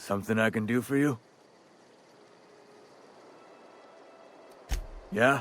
Something I can do for you? Yeah?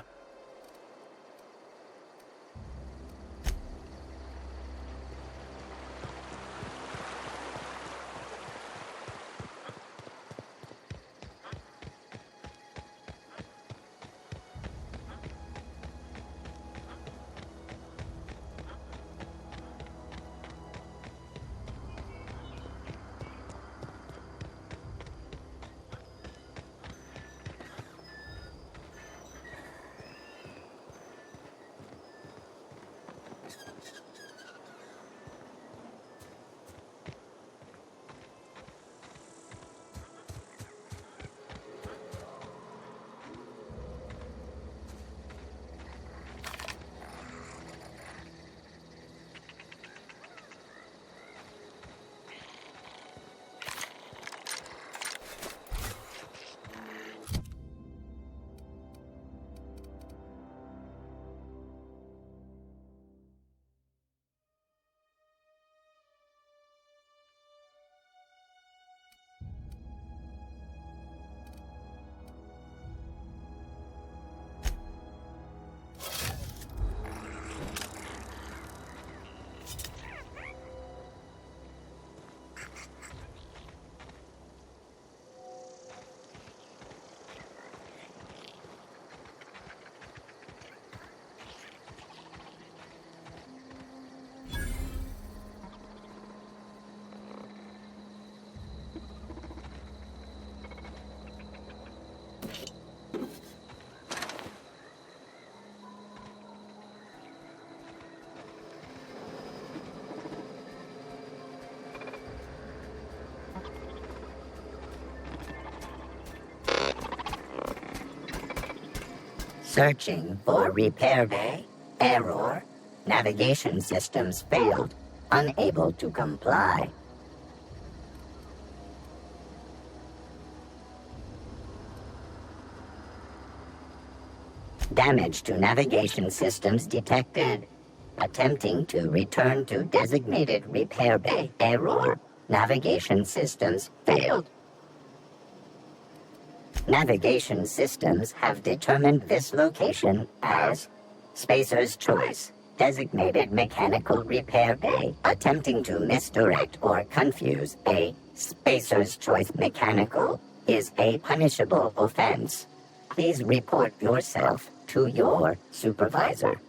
Searching for repair bay. Error. Navigation systems failed. Unable to comply. Damage to navigation systems detected. Attempting to return to designated repair bay. Error. Navigation systems failed. Navigation systems have determined this location as Spacer's Choice, designated mechanical repair bay. Attempting to misdirect or confuse a Spacer's Choice mechanical is a punishable offense. Please report yourself to your supervisor.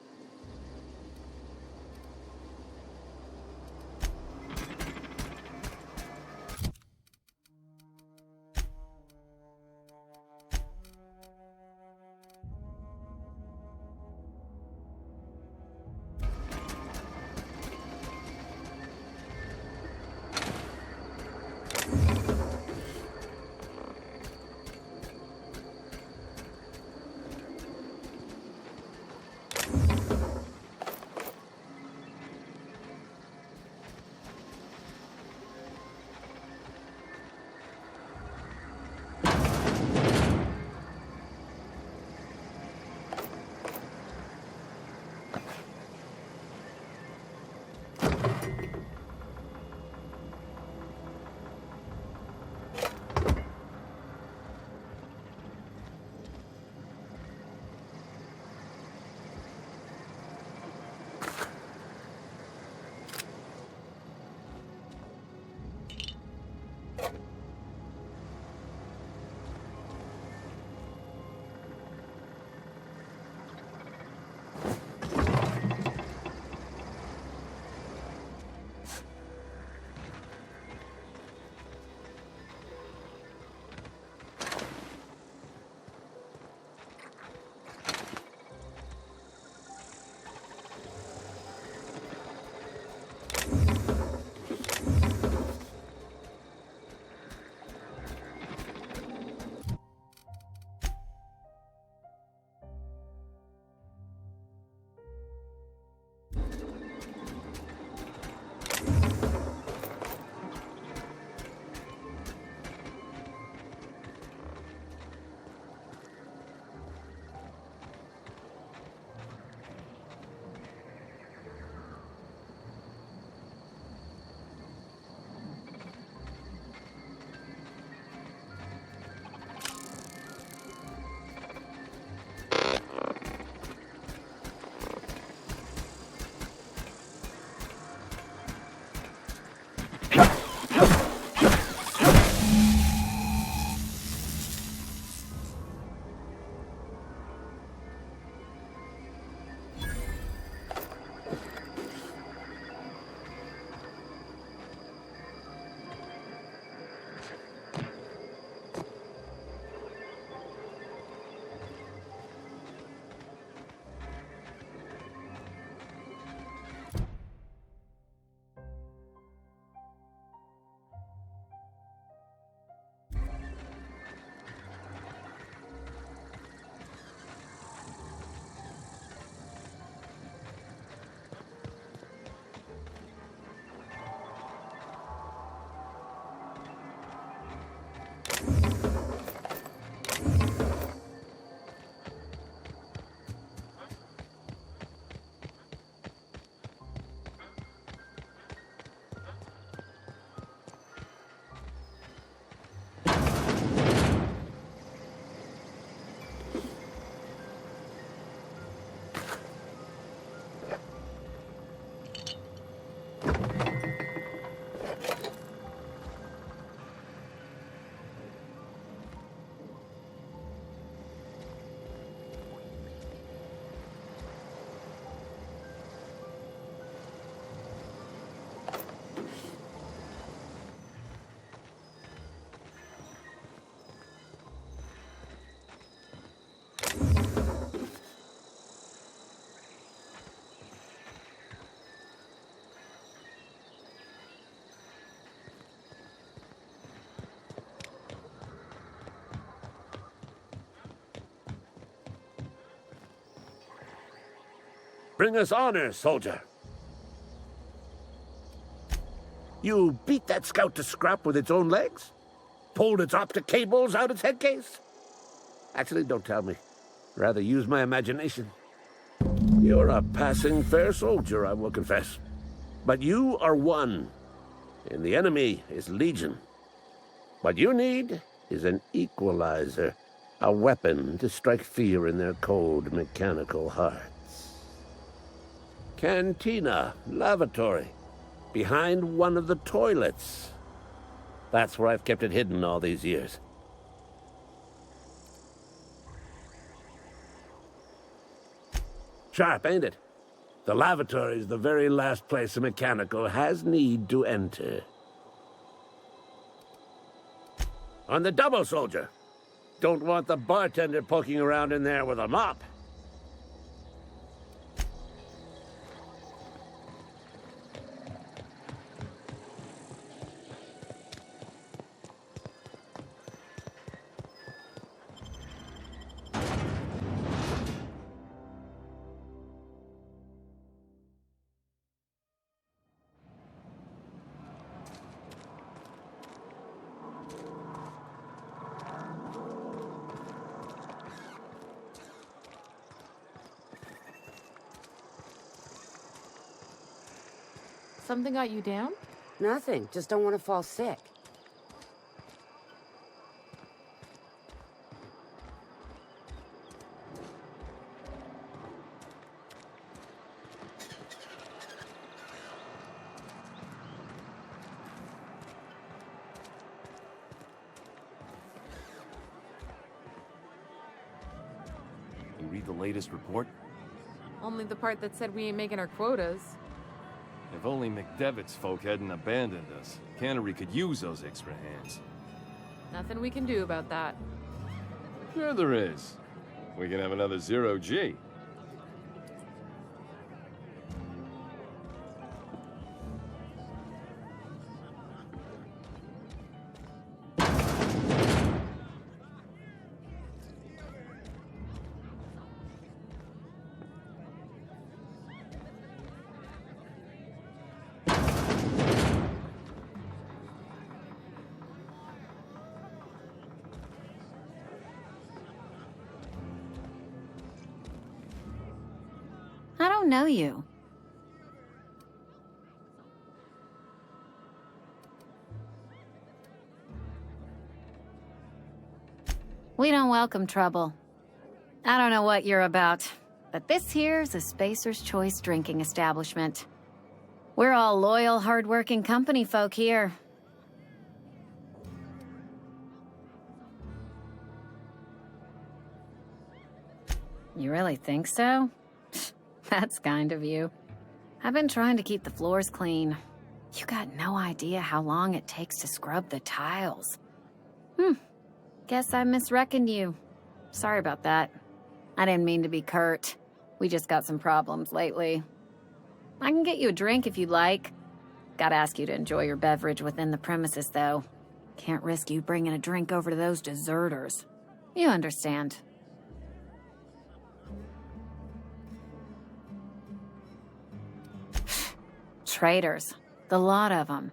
Bring us honor, soldier. You beat that scout to scrap with its own legs? Pulled its optic cables out its head case? Actually, don't tell me. Rather use my imagination. You're a passing fair soldier, I will confess. But you are one, and the enemy is legion. What you need is an equalizer, a weapon to strike fear in their cold, mechanical hearts. Cantina, lavatory, behind one of the toilets. That's where I've kept it hidden all these years. Sharp, ain't it? The lavatory is the very last place a mechanical has need to enter. On the double, soldier. Don't want the bartender poking around in there with a mop. Something got you down? Nothing. Just don't want to fall sick. You read the latest report? Only the part that said we ain't making our quotas. If only McDevitt's folk hadn't abandoned us, Cannery could use those extra hands. Nothing we can do about that. Sure there is. We can have another zero-G. I don't know you. We don't welcome trouble. I don't know what you're about, but this here's a Spacer's Choice drinking establishment. We're all loyal, hard-working company folk here. You really think so? That's kind of you. I've been trying to keep the floors clean. You got no idea how long it takes to scrub the tiles. Guess I misreckoned you. Sorry about that. I didn't mean to be curt. We just got some problems lately. I can get you a drink if you'd like. Gotta ask you to enjoy your beverage within the premises, though. Can't risk you bringing a drink over to those deserters. You understand. Traitors. The lot of them.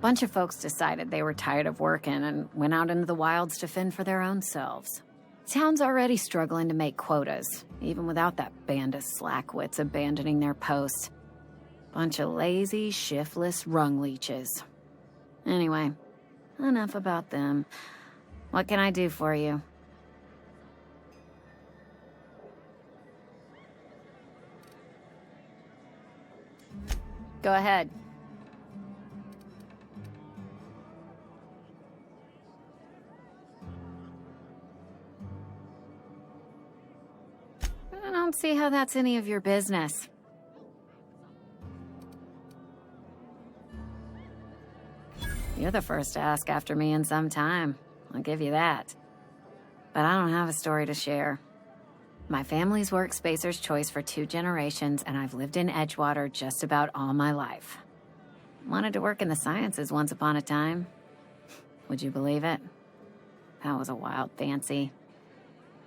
Bunch of folks decided they were tired of working and went out into the wilds to fend for their own selves. Town's already struggling to make quotas, even without that band of slackwits abandoning their posts. Bunch of lazy, shiftless rung leeches. Anyway, enough about them. What can I do for you? Go ahead. I don't see how that's any of your business. You're the first to ask after me in some time. I'll give you that. But I don't have a story to share. My family's worked Spacer's Choice for 2 generations, and I've lived in Edgewater just about all my life. Wanted to work in the sciences once upon a time. Would you believe it? That was a wild fancy.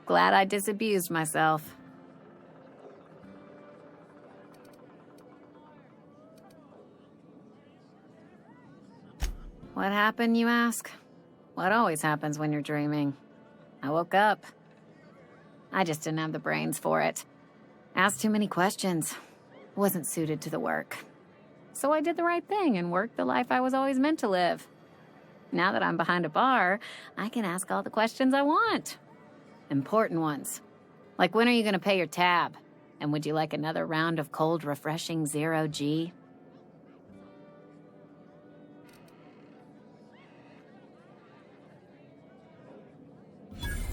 Glad I disabused myself. What happened, you ask? What always happens when you're dreaming? I woke up. I just didn't have the brains for it. Asked too many questions. Wasn't suited to the work. So I did the right thing and worked the life I was always meant to live. Now that I'm behind a bar, I can ask all the questions I want. Important ones. Like, when are you going to pay your tab? And would you like another round of cold, refreshing 0G?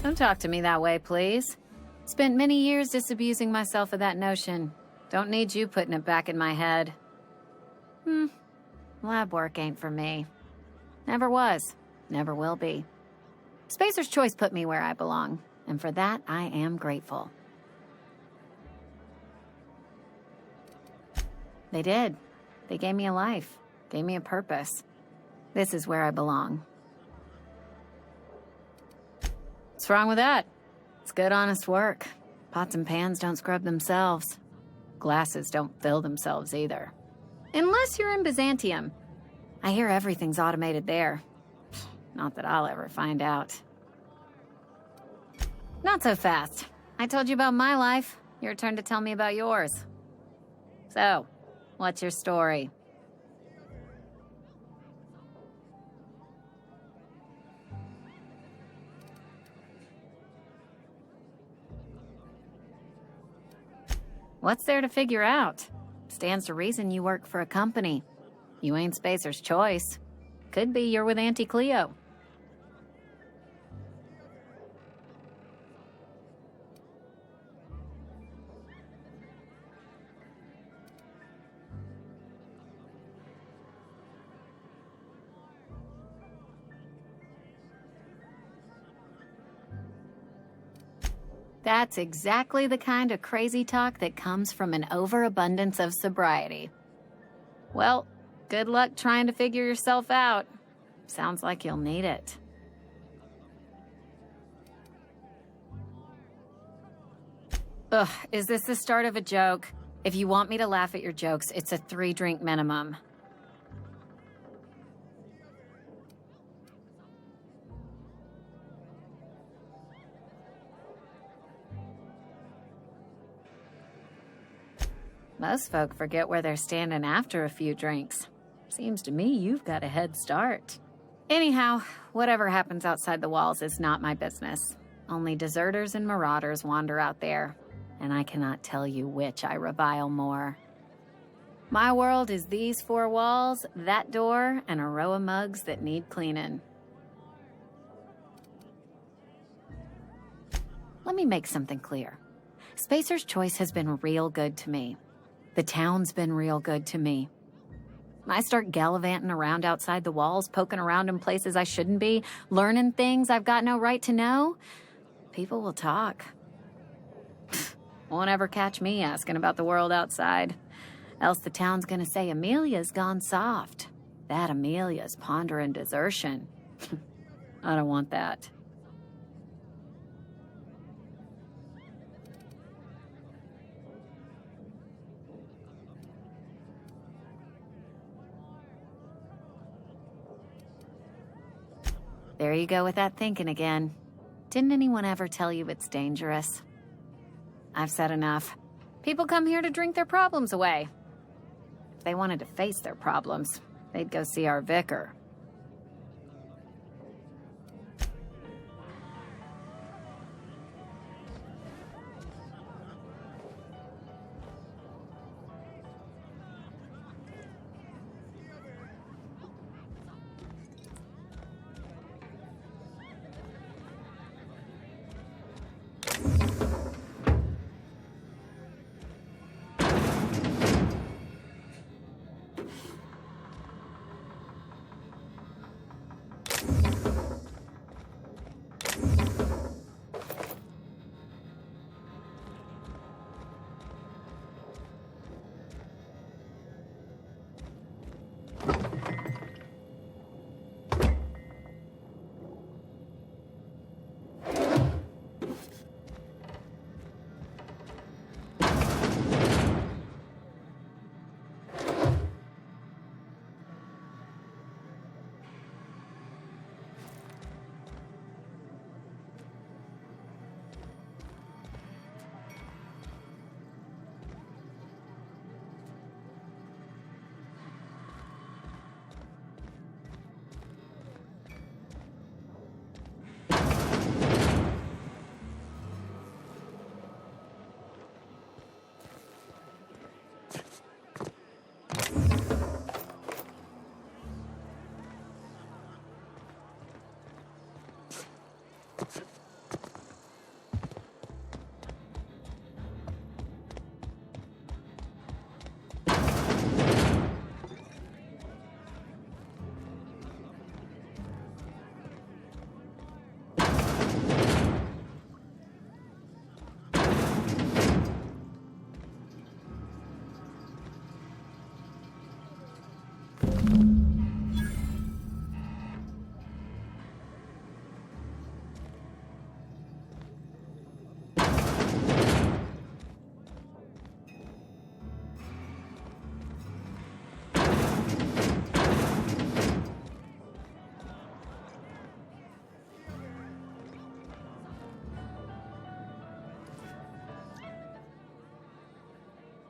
Don't talk to me that way, please. Spent many years disabusing myself of that notion. Don't need you putting it back in my head. Lab work ain't for me. Never was. Never will be. Spacer's Choice put me where I belong, and for that, I am grateful. They did. They gave me a life, gave me a purpose. This is where I belong. What's wrong with that? It's good, honest work. Pots and pans don't scrub themselves. Glasses don't fill themselves either. Unless you're in Byzantium. I hear everything's automated there. Not that I'll ever find out. Not so fast. I told you about my life. Your turn to tell me about yours. So, what's your story? What's there to figure out? Stands to reason you work for a company. You ain't Spacer's Choice. Could be you're with Auntie Cleo. That's exactly the kind of crazy talk that comes from an overabundance of sobriety. Well, good luck trying to figure yourself out. Sounds like you'll need it. Ugh, is this the start of a joke? If you want me to laugh at your jokes, it's a 3-drink minimum. Most folk forget where they're standing after a few drinks. Seems to me you've got a head start. Anyhow, whatever happens outside the walls is not my business. Only deserters and marauders wander out there, and I cannot tell you which I revile more. My world is these 4 walls, that door, and a row of mugs that need cleaning. Let me make something clear. Spacer's Choice has been real good to me. The town's been real good to me. I start gallivanting around outside the walls, poking around in places I shouldn't be, learning things I've got no right to know. People will talk. Won't ever catch me asking about the world outside. Else the town's gonna say Amelia's gone soft. That Amelia's pondering desertion. I don't want that. There you go with that thinking again. Didn't anyone ever tell you it's dangerous? I've said enough. People come here to drink their problems away. If they wanted to face their problems, they'd go see our vicar.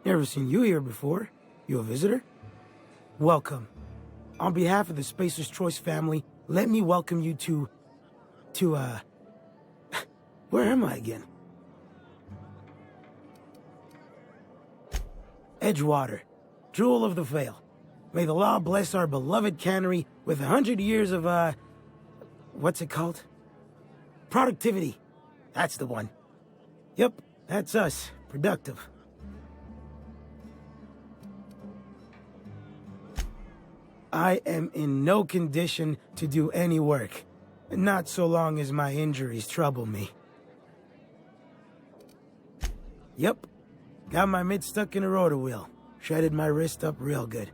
Never seen you here before. You a visitor? Welcome. On behalf of the Spacer's Choice family, let me welcome you to, where am I again? Edgewater, Jewel of the Vale. May the law bless our beloved cannery with 100 years of, what's it called? Productivity. That's the one. Yep, that's us. Productive. I am in no condition to do any work. Not so long as my injuries trouble me. Yep. Got my mid stuck in a rotor wheel. Shredded my wrist up real good.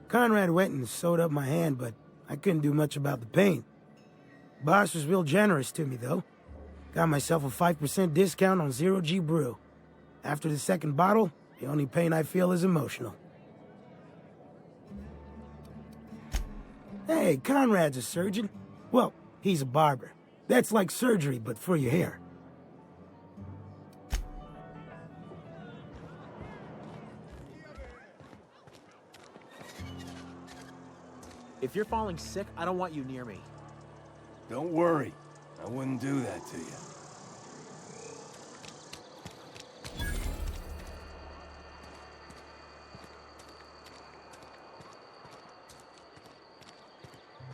Conrad went and sewed up my hand, but I couldn't do much about the pain. Boss was real generous to me, though. Got myself a 5% discount on Zero G Brew. After the second bottle, the only pain I feel is emotional. Hey, Conrad's a surgeon. Well, he's a barber. That's like surgery, but for your hair. If you're falling sick, I don't want you near me. Don't worry. I wouldn't do that to you.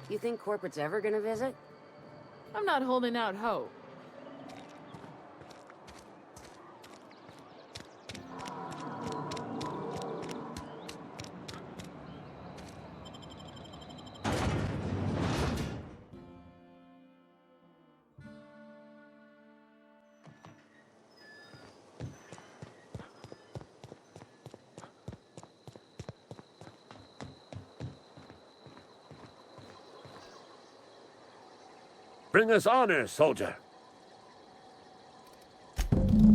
You think corporate's ever gonna visit? I'm not holding out hope. Bring us honor, soldier.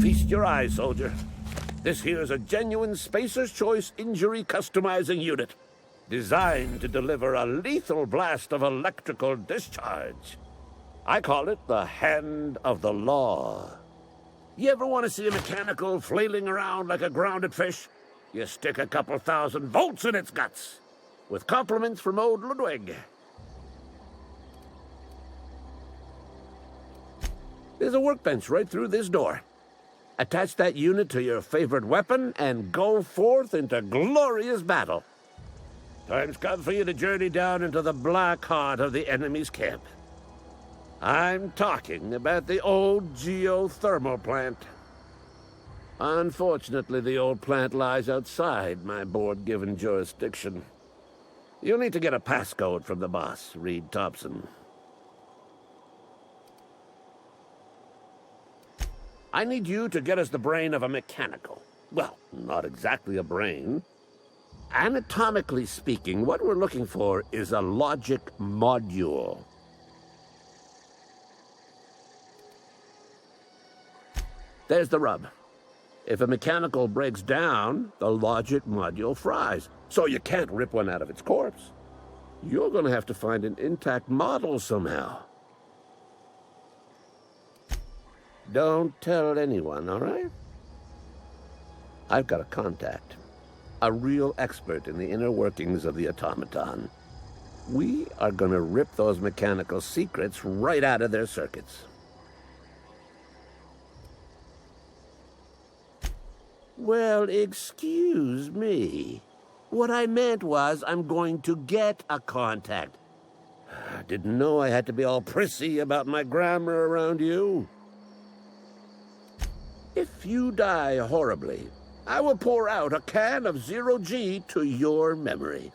Feast your eyes, soldier. This here's a genuine Spacer's Choice injury customizing unit, designed to deliver a lethal blast of electrical discharge. I call it the Hand of the Law. You ever want to see a mechanical flailing around like a grounded fish? You stick a couple thousand volts in its guts. With compliments from old Ludwig. There's a workbench right through this door. Attach that unit to your favorite weapon and go forth into glorious battle. Time's come for you to journey down into the black heart of the enemy's camp. I'm talking about the old geothermal plant. Unfortunately, the old plant lies outside my board-given jurisdiction. You'll need to get a passcode from the boss, Reed Thompson. I need you to get us the brain of a mechanical. Well, not exactly a brain. Anatomically speaking, what we're looking for is a logic module. There's the rub. If a mechanical breaks down, the logic module fries. So you can't rip one out of its corpse. You're going to have to find an intact model somehow. Don't tell anyone, all right? I've got a contact. A real expert in the inner workings of the automaton. We are going to rip those mechanical secrets right out of their circuits. Well, excuse me. What I meant was I'm going to get a contact. I didn't know I had to be all prissy about my grammar around you. If you die horribly, I will pour out a can of Zero G to your memory.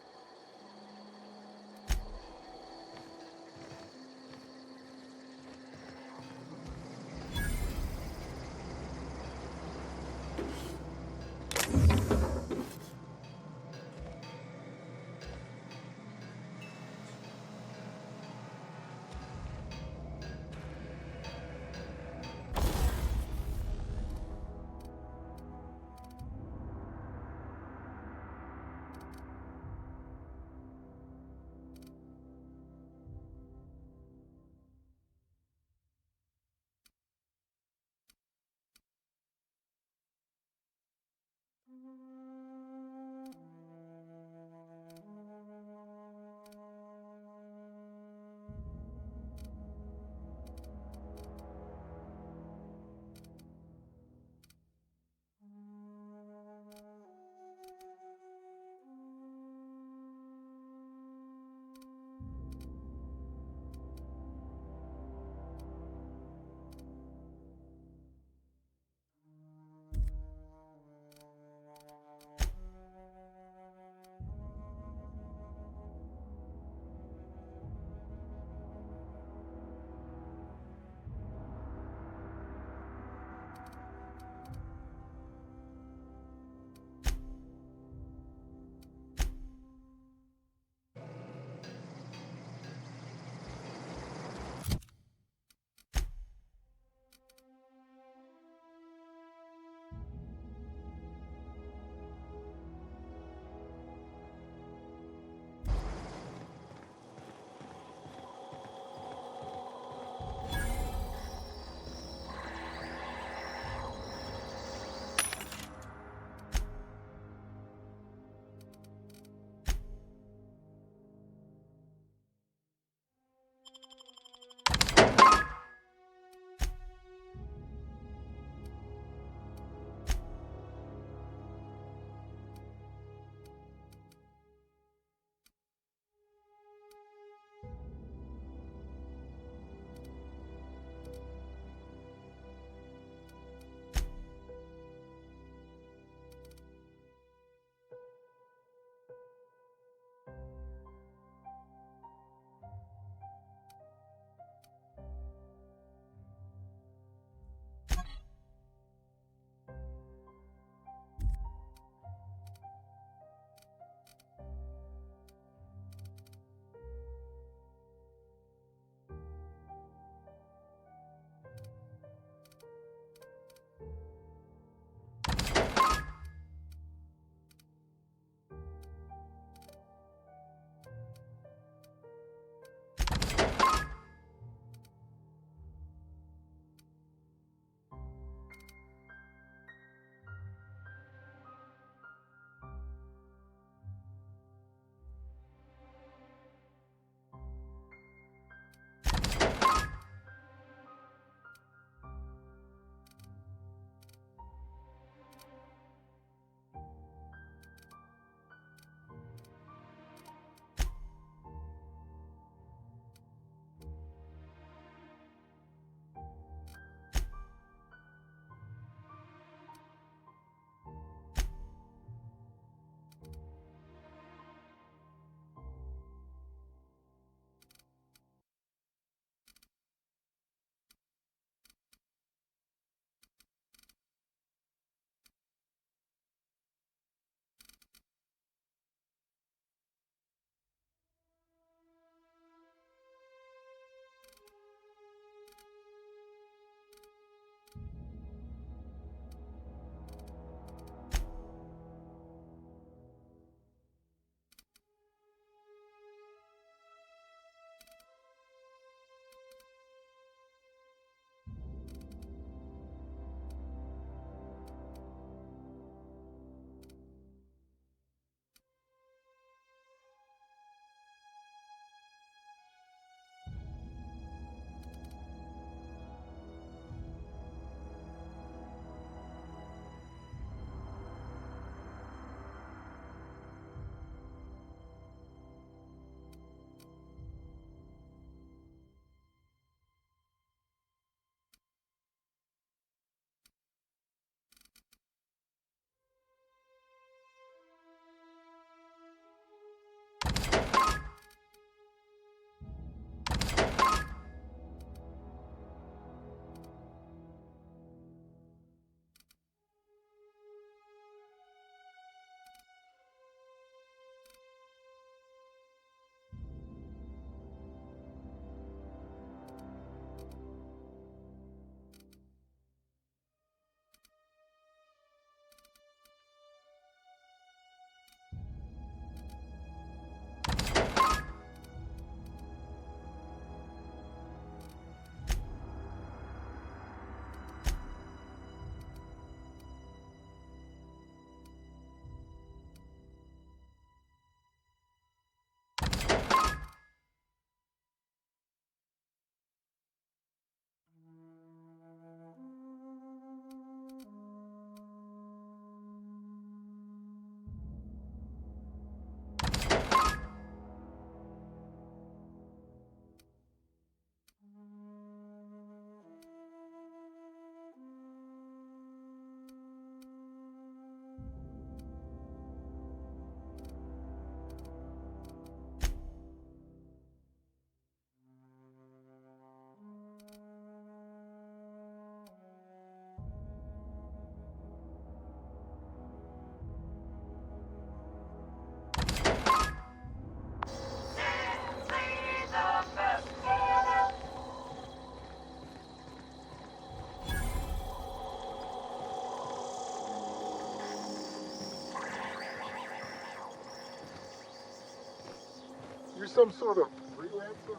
You some sort of freelancer?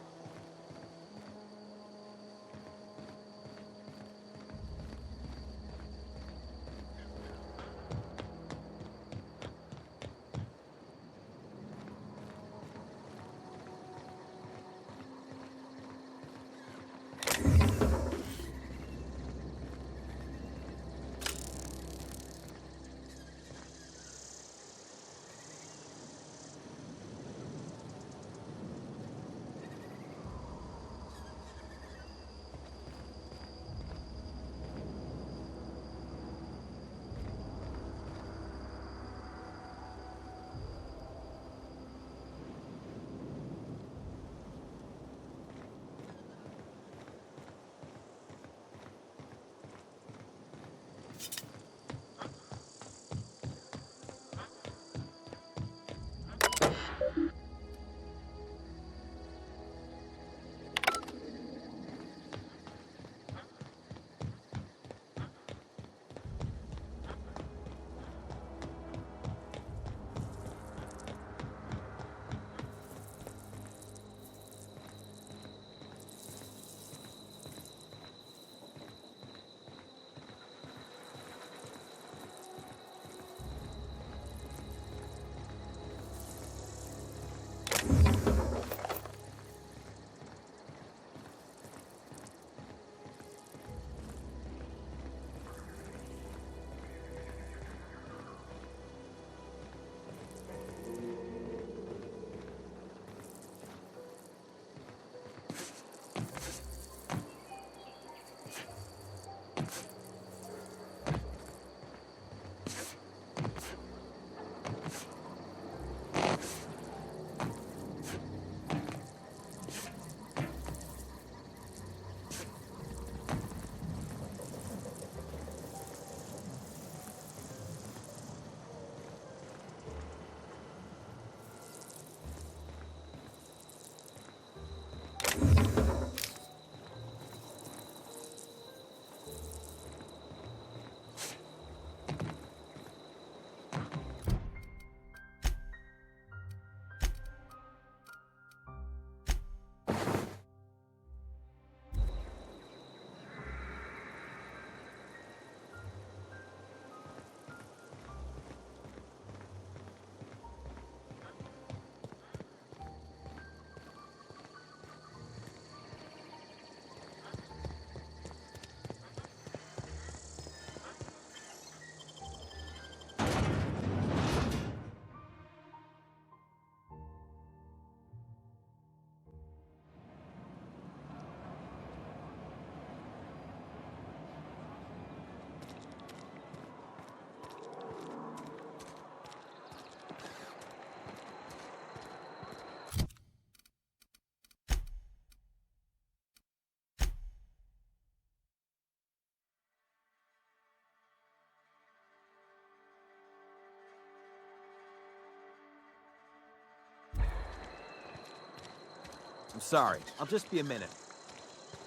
I'm sorry. I'll just be a minute.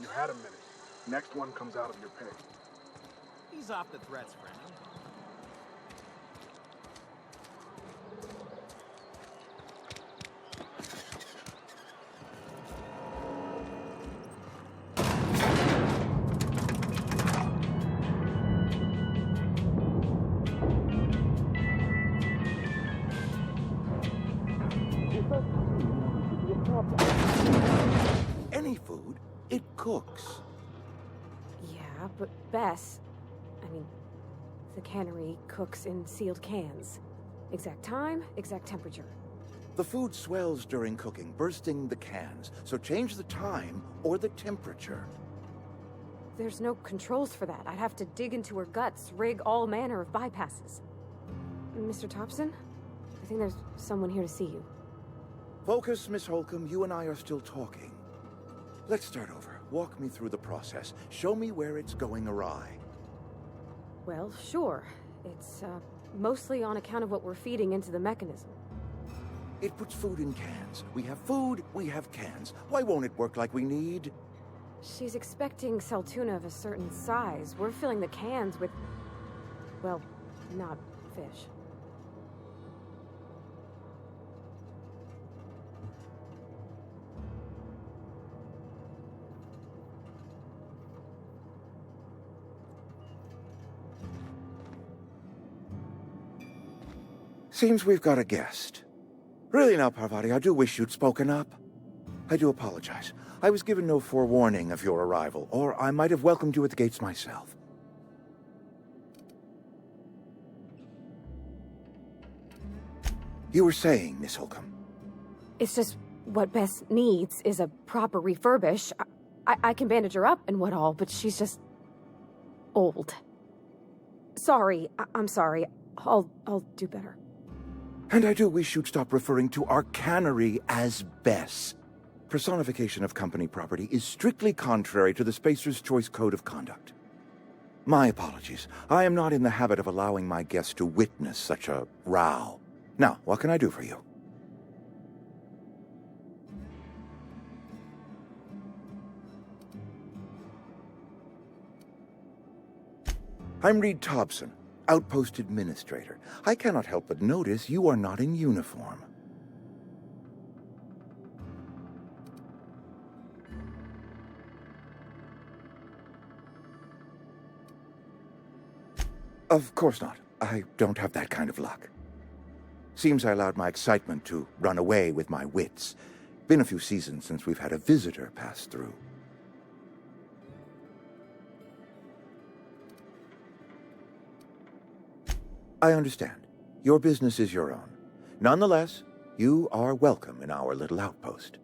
You had a minute. Next one comes out of your pay. Ease off the threats, friend. Any food, it cooks. Yeah, but Bess, the cannery cooks in sealed cans. Exact time, exact temperature. The food swells during cooking, bursting the cans, so change the time or the temperature. There's no controls for that. I'd have to dig into her guts, rig all manner of bypasses. Mr. Thompson? I think there's someone here to see you. Focus, Miss Holcomb. You and I are still talking. Let's start over. Walk me through the process. Show me where it's going awry. Well, sure. It's, mostly on account of what we're feeding into the mechanism. It puts food in cans. We have food, we have cans. Why won't it work like we need? She's expecting Saltuna of a certain size. We're filling the cans with, well, not fish. Seems we've got a guest. Really now, Parvati, I do wish you'd spoken up. I do apologize. I was given no forewarning of your arrival, or I might have welcomed you at the gates myself. You were saying, Miss Holcomb. It's just what Bess needs is a proper refurbish. I can bandage her up and what all, but she's just old. Sorry, I'm sorry. I'll do better. And I do wish you'd stop referring to our cannery as Bess. Personification of company property is strictly contrary to the Spacer's Choice Code of Conduct. My apologies. I am not in the habit of allowing my guests to witness such a row. Now, what can I do for you? I'm Reed Thompson, Outpost Administrator. I cannot help but notice you are not in uniform. Of course not. I don't have that kind of luck. Seems I allowed my excitement to run away with my wits. Been a few seasons since we've had a visitor pass through. I understand. Your business is your own. Nonetheless, you are welcome in our little outpost.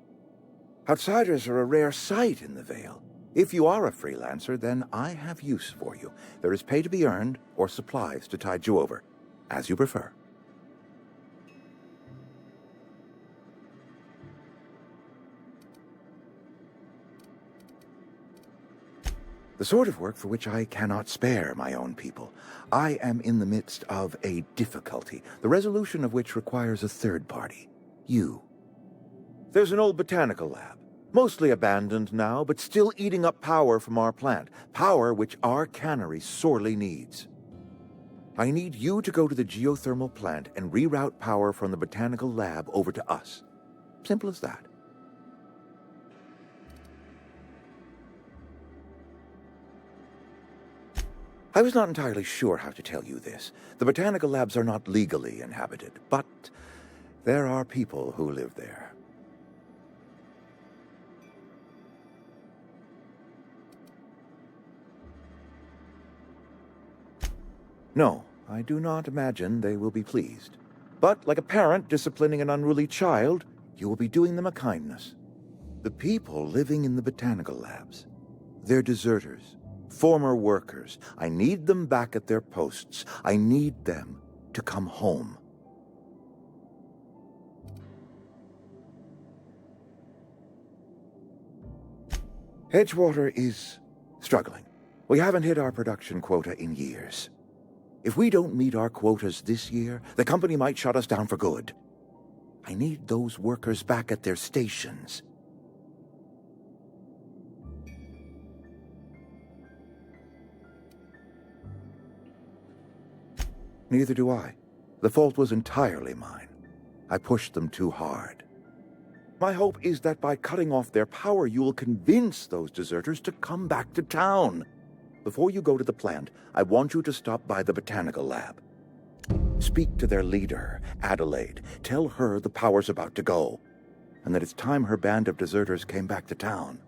Outsiders are a rare sight in the Vale. If you are a freelancer, then I have use for you. There is pay to be earned, or supplies to tide you over, as you prefer. The sort of work for which I cannot spare my own people. I am in the midst of a difficulty, the resolution of which requires a third party. You. There's an old botanical lab, mostly abandoned now, but still eating up power from our plant, power which our cannery sorely needs. I need you to go to the geothermal plant and reroute power from the botanical lab over to us. Simple as that. I was not entirely sure how to tell you this. The botanical labs are not legally inhabited, but there are people who live there. No, I do not imagine they will be pleased. But like a parent disciplining an unruly child, you will be doing them a kindness. The people living in the botanical labs, they're deserters. Former workers. I need them back at their posts. I need them to come home. Edgewater is struggling. We haven't hit our production quota in years. If we don't meet our quotas this year, the company might shut us down for good. I need those workers back at their stations. Neither do I. The fault was entirely mine. I pushed them too hard. My hope is that by cutting off their power, you will convince those deserters to come back to town. Before you go to the plant, I want you to stop by the botanical lab. Speak to their leader, Adelaide. Tell her the power's about to go, and that it's time her band of deserters came back to town.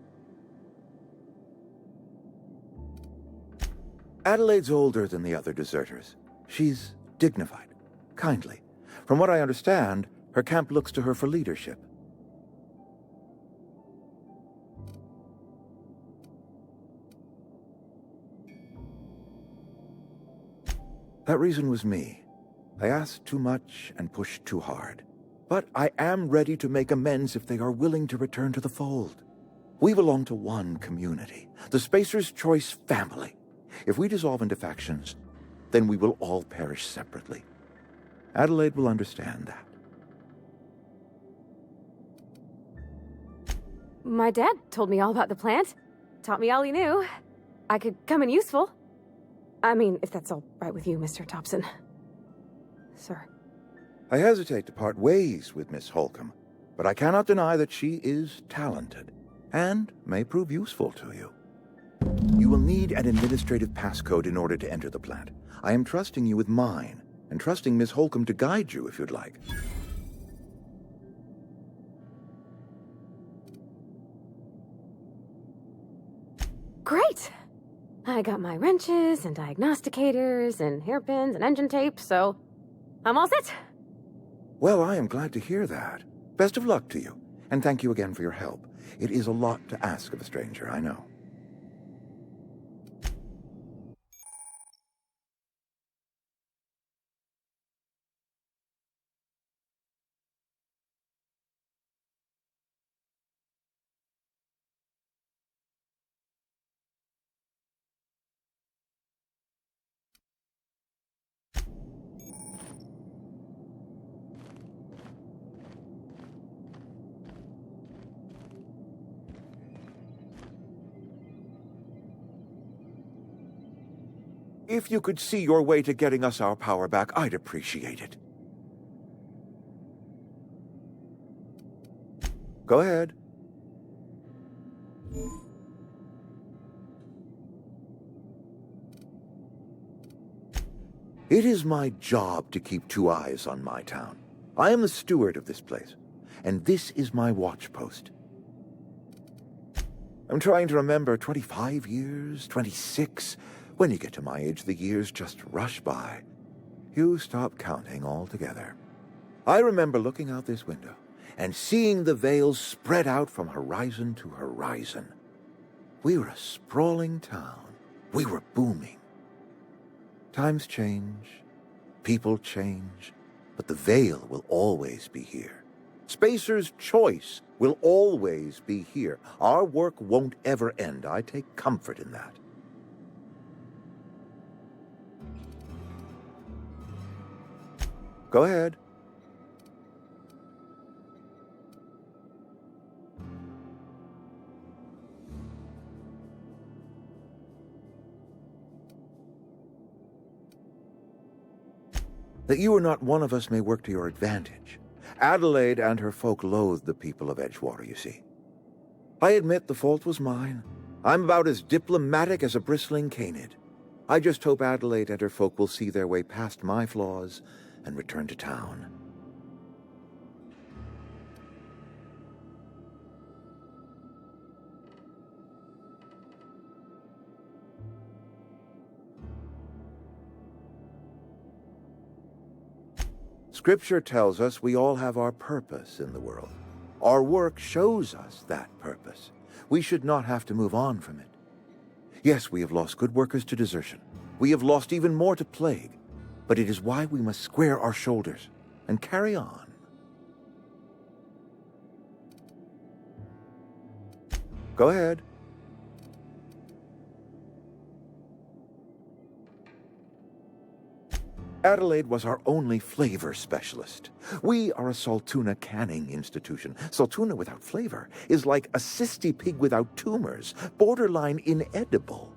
Adelaide's older than the other deserters. She's dignified, kindly. From what I understand, her camp looks to her for leadership. That reason was me. I asked too much and pushed too hard. But I am ready to make amends if they are willing to return to the fold. We belong to one community, the Spacer's Choice family. If we dissolve into factions, then we will all perish separately. Adelaide will understand that. My dad told me all about the plant. Taught me all he knew. I could come in useful. I mean, if that's all right with you, Mr. Thompson. Sir. I hesitate to part ways with Miss Holcomb, but I cannot deny that she is talented and may prove useful to you. You will need an administrative passcode in order to enter the plant. I am trusting you with mine. and trusting Miss Holcomb to guide you if you'd like. Great! I got my wrenches and diagnosticators and hairpins and engine tape, so I'm all set. Well, I am glad to hear that. Best of luck to you, and thank you again for your help. It is a lot to ask of a stranger, I know. If you could see your way to getting us our power back, I'd appreciate it. Go ahead. It is my job to keep two eyes on my town. I am the steward of this place, and this is my watch post. I'm trying to remember 25 years, 26. When you get to my age, the years just rush by. You stop counting altogether. I remember looking out this window and seeing the veils spread out from horizon to horizon. We were a sprawling town. We were booming. Times change, people change, but the veil will always be here. Spacer's choice will always be here. Our work won't ever end. I take comfort in that. Go ahead. That you are not one of us may work to your advantage. Adelaide and her folk loathed the people of Edgewater, you see. I admit the fault was mine. I'm about as diplomatic as a bristling canid. I just hope Adelaide and her folk will see their way past my flaws and return to town. Scripture tells us we all have our purpose in the world. Our work shows us that purpose. We should not have to move on from it. Yes, we have lost good workers to desertion. We have lost even more to plague. But it is why we must square our shoulders and carry on. Go ahead. Adelaide was our only flavor specialist. We are a Saltuna canning institution. Saltuna without flavor is like a cysty pig without tumors, borderline inedible.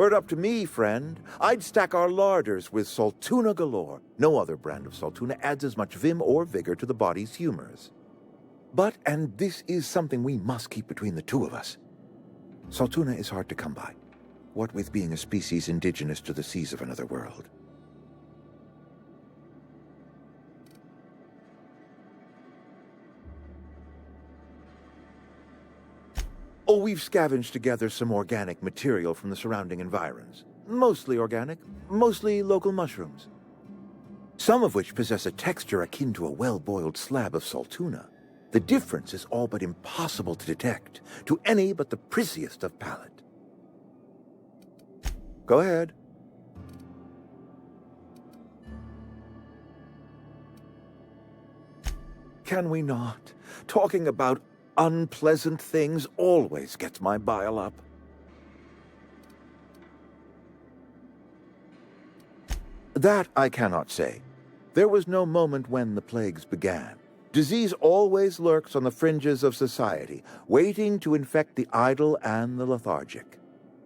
Were it up to me, friend, I'd stack our larders with Saltuna galore. No other brand of Saltuna adds as much vim or vigor to the body's humors. But, and this is something we must keep between the two of us, Saltuna is hard to come by, what with being a species indigenous to the seas of another world. Oh, we've scavenged together some organic material from the surrounding environs. Mostly organic, mostly local mushrooms. Some of which possess a texture akin to a well-boiled slab of Saltuna. The difference is all but impossible to detect to any but the prissiest of palate. Go ahead. Can we not? Talking about unpleasant things always gets my bile up. That I cannot say. There was no moment when the plagues began. Disease always lurks on the fringes of society, waiting to infect the idle and the lethargic.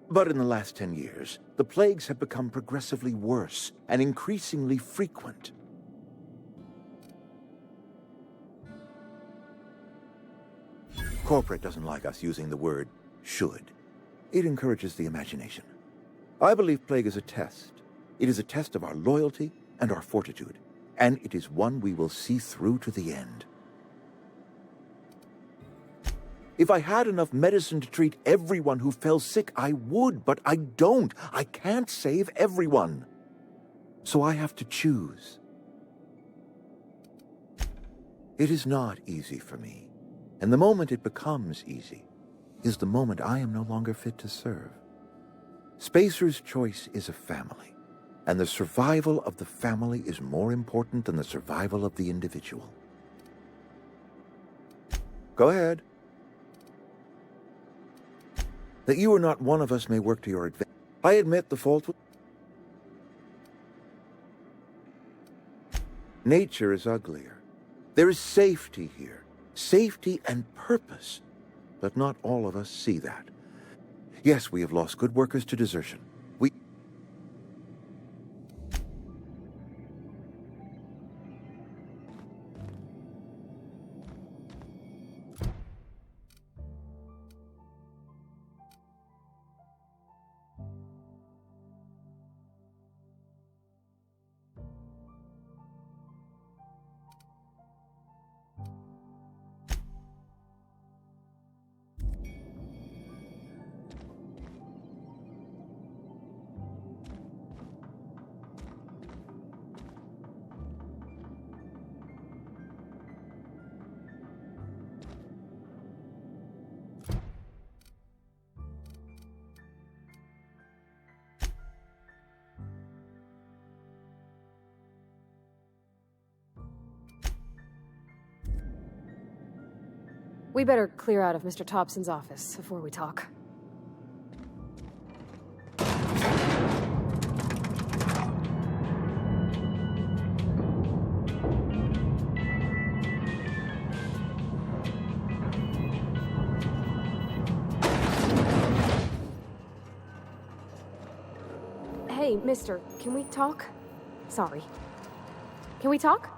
But in the last 10 years, the plagues have become progressively worse and increasingly frequent. Corporate doesn't like us using the word should. It encourages the imagination. I believe Plague is a test. It is a test of our loyalty and our fortitude, and it is one we will see through to the end. If I had enough medicine to treat everyone who fell sick, I would, but I don't. I can't save everyone. So I have to choose. It is not easy for me, and the moment it becomes easy is the moment I am no longer fit to serve. Spacer's choice is a family, and the survival of the family is more important than the survival of the individual. Go ahead. That you are not one of us may work to your advantage. I admit the fault was... Nature is uglier. There is safety here. Safety and purpose. But not all of us see that. Yes, we have lost good workers to desertion. We better clear out of Mr. Thompson's office before we talk. Hey, mister, can we talk? Sorry. Can we talk?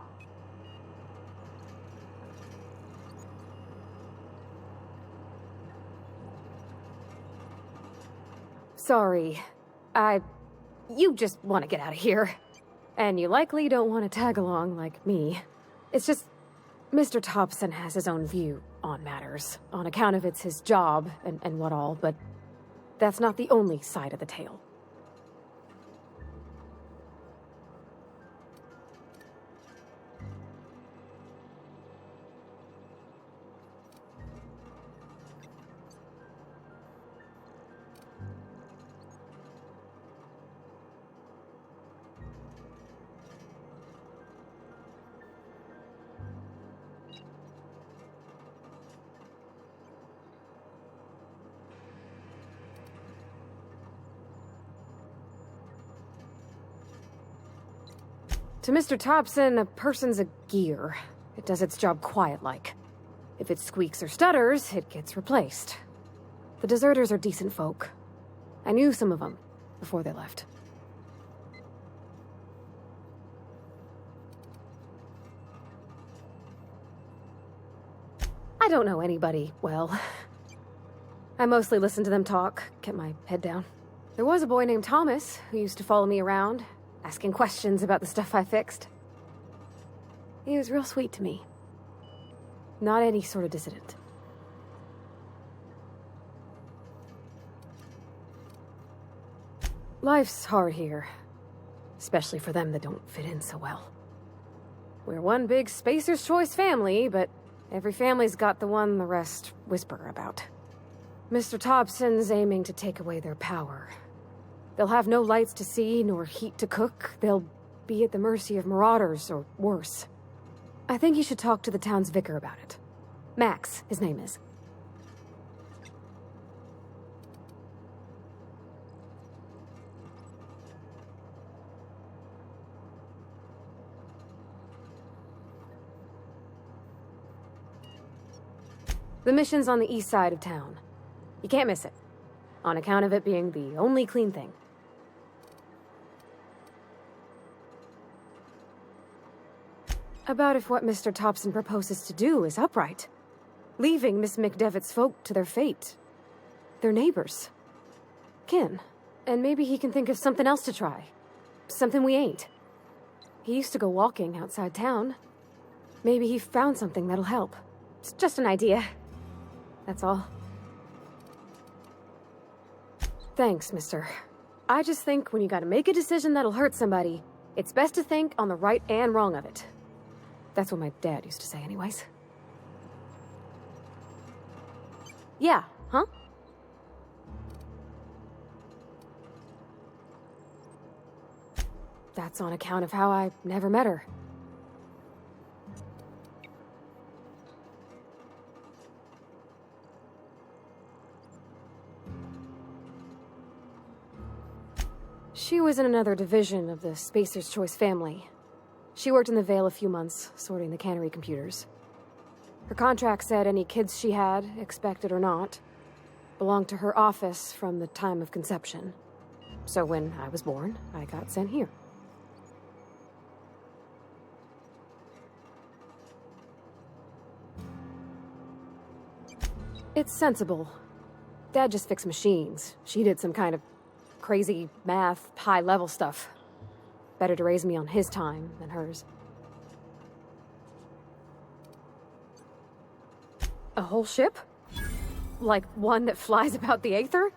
Sorry. You just want to get out of here. And you likely don't want to tag along like me. It's just, Mr. Thompson has his own view on matters, on account of it's his job and what all, but that's not the only side of the tale. To Mr. Thompson, a person's a gear. It does its job quiet-like. If it squeaks or stutters, it gets replaced. The deserters are decent folk. I knew some of them before they left. I don't know anybody well. I mostly listen to them talk, get my head down. There was a boy named Thomas who used to follow me around, asking questions about the stuff I fixed. He was real sweet to me. Not any sort of dissident. Life's hard here. Especially for them that don't fit in so well. We're one big Spacer's Choice family, but every family's got the one the rest whisper about. Mr. Thompson's aiming to take away their power. They'll have no lights to see, nor heat to cook. They'll be at the mercy of marauders, or worse. I think you should talk to the town's vicar about it. Max, his name is. The mission's on the east side of town. You can't miss it, on account of it being the only clean thing. About if what Mr. Thompson proposes to do is upright. Leaving Miss McDevitt's folk to their fate. They're neighbors. Kin. And maybe he can think of something else to try. Something we ain't. He used to go walking outside town. Maybe he found something that'll help. It's just an idea. That's all. Thanks, mister. I just think when you gotta make a decision that'll hurt somebody, it's best to think on the right and wrong of it. That's what my dad used to say anyways. Yeah, huh? That's on account of how I never met her. She was in another division of the Spacer's Choice family. She worked in the Vale a few months, sorting the cannery computers. Her contract said any kids she had, expected or not, belonged to her office from the time of conception. So when I was born, I got sent here. It's sensible. Dad just fixed machines. She did some kind of crazy math, high-level stuff. Better to raise me on his time than hers. A whole ship? Like one that flies about the Aether?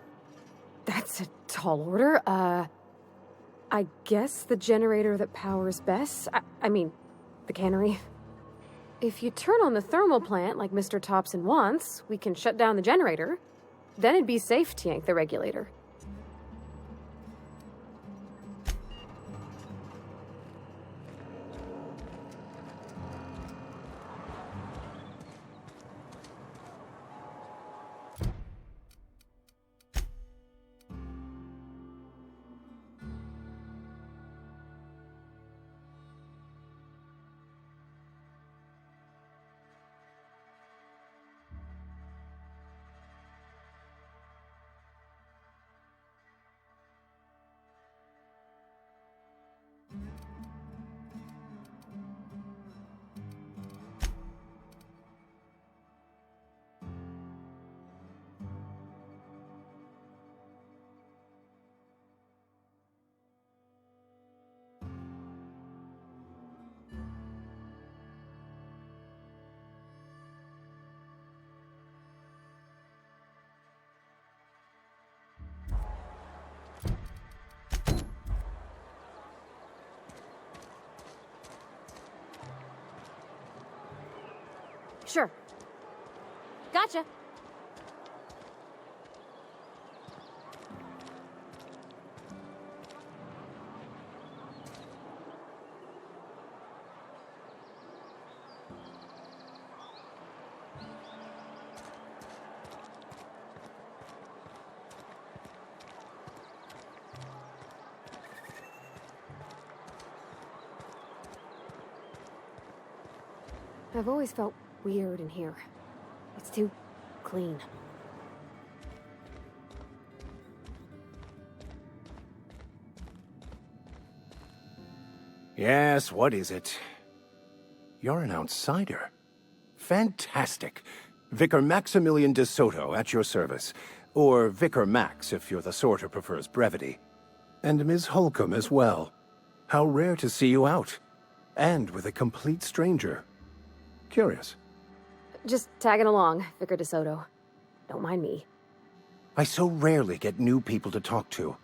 That's a tall order. I guess the generator that powers Bess? I mean, the cannery. If you turn on the thermal plant like Mr. Thompson wants, we can shut down the generator. Then it'd be safe to yank the regulator. Sure. Gotcha. I've always felt weird in here. It's too clean. Yes, what is it? You're an outsider. Fantastic. Vicar Maximilian de Soto at your service. Or Vicar Max if you're the sort who prefers brevity. And Ms. Holcomb as well. How rare to see you out. And with a complete stranger. Curious. Just tagging along, Vicar de Soto. Don't mind me. I so rarely get new people to talk to.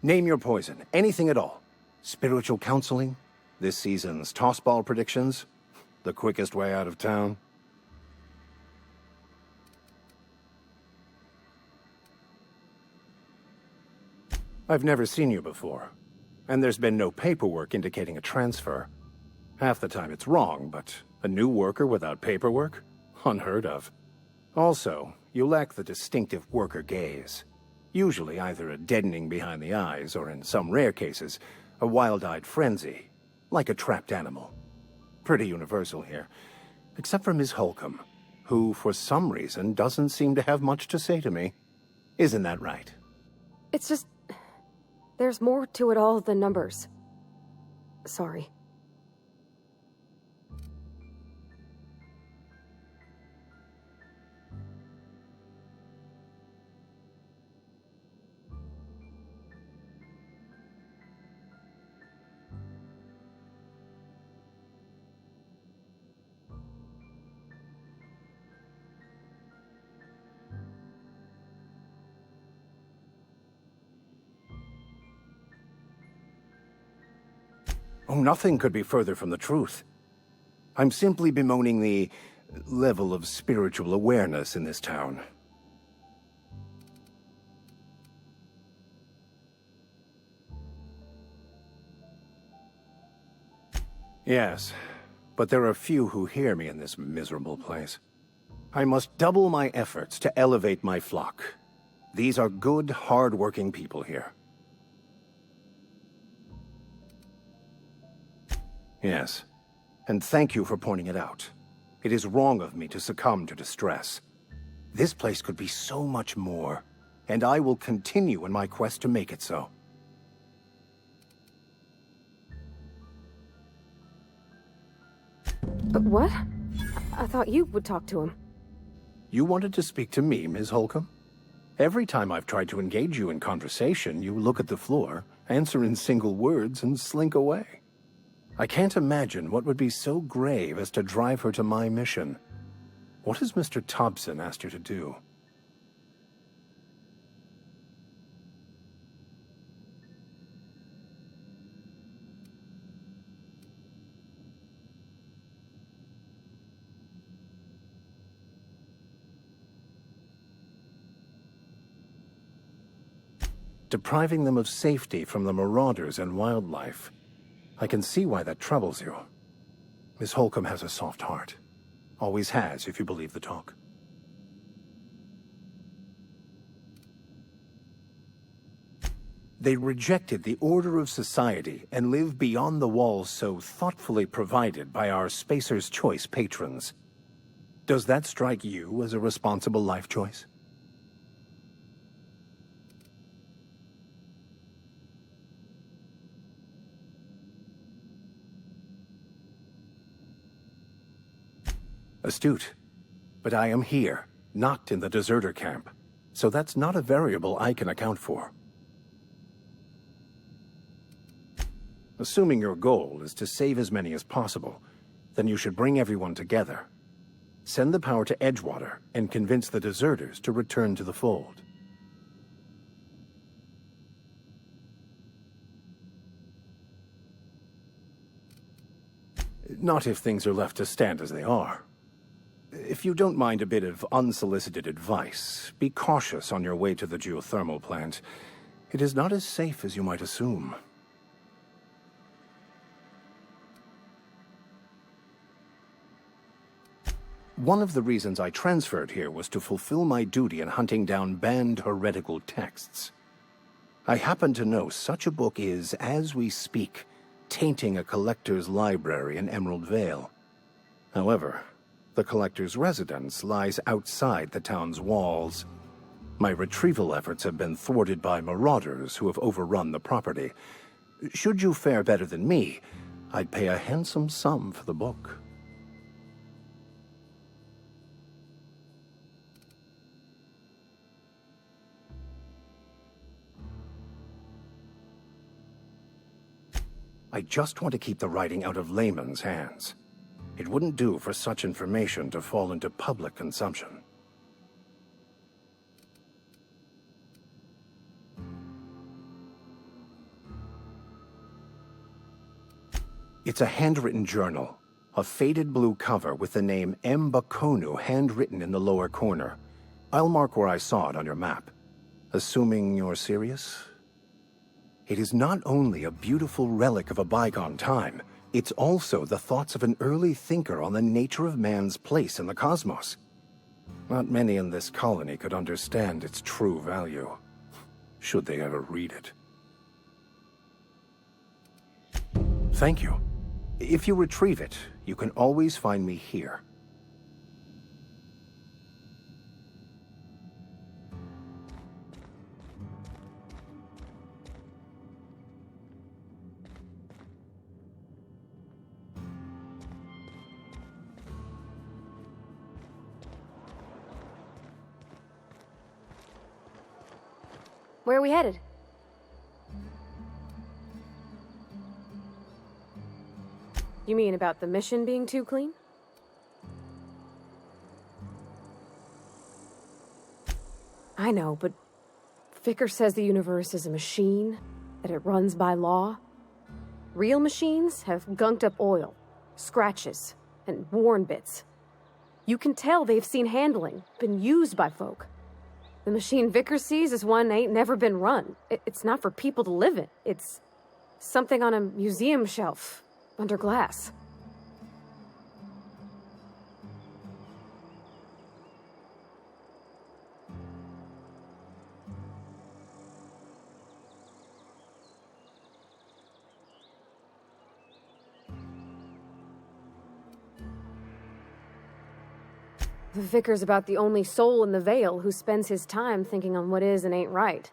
Name your poison, anything at all. Spiritual counseling? This season's tossball predictions? The quickest way out of town? I've never seen you before, and there's been no paperwork indicating a transfer. Half the time it's wrong, but a new worker without paperwork? Unheard of. Also, you lack the distinctive worker gaze. Usually either a deadening behind the eyes, or in some rare cases, a wild-eyed frenzy, like a trapped animal. Pretty universal here, except for Ms. Holcomb, who for some reason doesn't seem to have much to say to me. Isn't that right? It's just... there's more to it all than numbers. Sorry. Oh, nothing could be further from the truth. I'm simply bemoaning the level of spiritual awareness in this town. Yes, but there are few who hear me in this miserable place. I must double my efforts to elevate my flock. These are good, hard-working people here. Yes, and thank you for pointing it out. It is wrong of me to succumb to distress. This place could be so much more, and I will continue in my quest to make it so. But what? I thought you would talk to him. You wanted to speak to me, Ms. Holcomb? Every time I've tried to engage you in conversation, you look at the floor, answer in single words, and slink away. I can't imagine what would be so grave as to drive her to my mission. What has Mr. Thompson asked you to do? Depriving them of safety from the marauders and wildlife. I can see why that troubles you. Miss Holcomb has a soft heart. Always has, if you believe the talk. They rejected the order of society and live beyond the walls so thoughtfully provided by our Spacer's Choice patrons. Does that strike you as a responsible life choice? Astute. But I am here, not in the deserter camp, so that's not a variable I can account for. Assuming your goal is to save as many as possible, then you should bring everyone together. Send the power to Edgewater and convince the deserters to return to the fold. Not if things are left to stand as they are. If you don't mind a bit of unsolicited advice, be cautious on your way to the geothermal plant. It is not as safe as you might assume. One of the reasons I transferred here was to fulfill my duty in hunting down banned heretical texts. I happen to know such a book is, as we speak, tainting a collector's library in Emerald Vale. However, the collector's residence lies outside the town's walls. My retrieval efforts have been thwarted by marauders who have overrun the property. Should you fare better than me, I'd pay a handsome sum for the book. I just want to keep the writing out of layman's hands. It wouldn't do for such information to fall into public consumption. It's a handwritten journal, a faded blue cover with the name M. Bakonu handwritten in the lower corner. I'll mark where I saw it on your map. Assuming you're serious? It is not only a beautiful relic of a bygone time, it's also the thoughts of an early thinker on the nature of man's place in the cosmos. Not many in this colony could understand its true value, should they ever read it. Thank you. If you retrieve it, you can always find me here. Where are we headed? You mean about the mission being too clean? I know, but Vicker says the universe is a machine, that it runs by law. Real machines have gunked up oil, scratches, and worn bits. You can tell they've seen handling, been used by folk. The machine Vickers sees is one ain't never been run. It's not for people to live in. It's something on a museum shelf, under glass. The vicar's about the only soul in the Vale who spends his time thinking on what is and ain't right.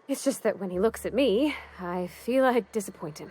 It's just that when he looks at me, I feel I'd disappoint him.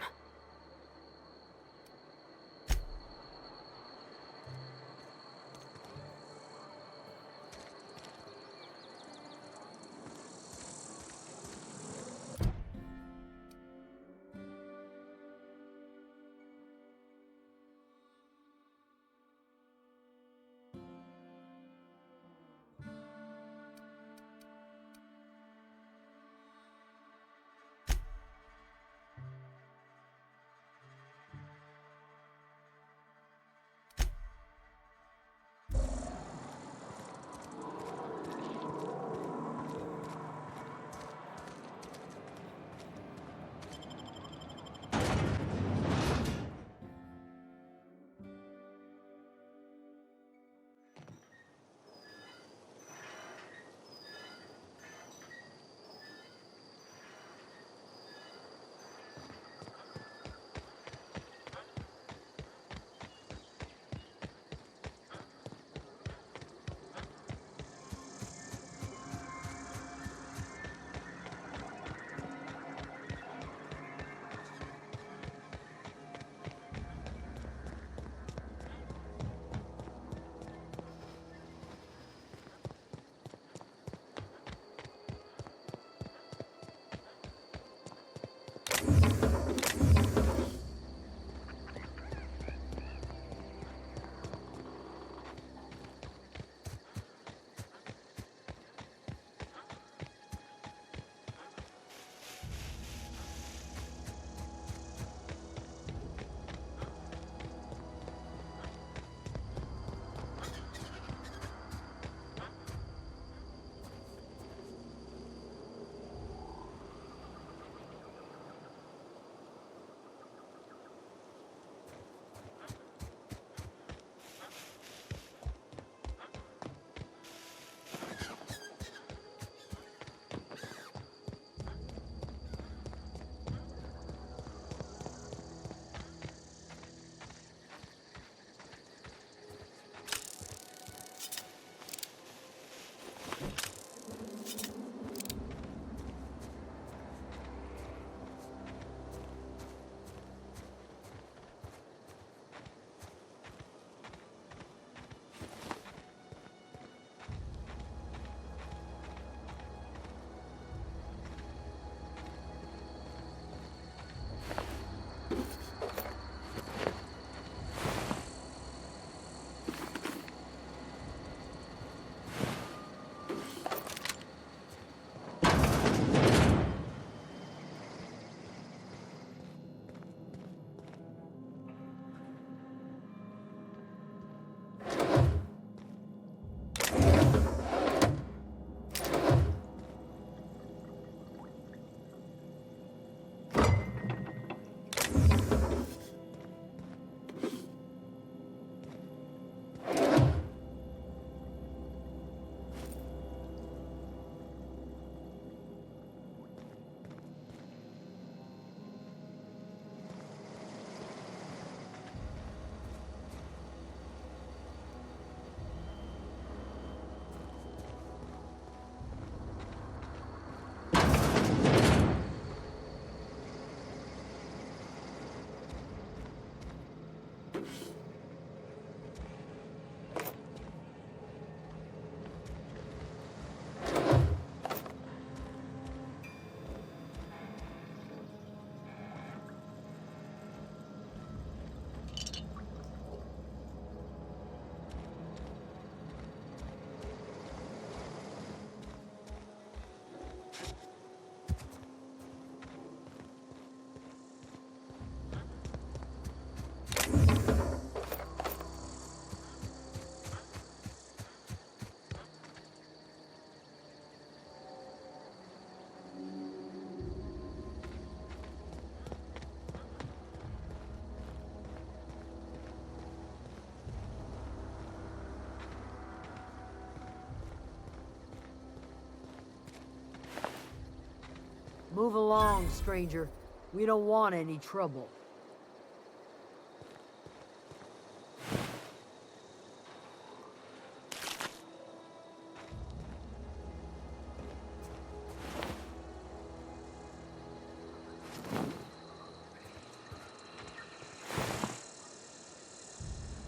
Move along, stranger. We don't want any trouble.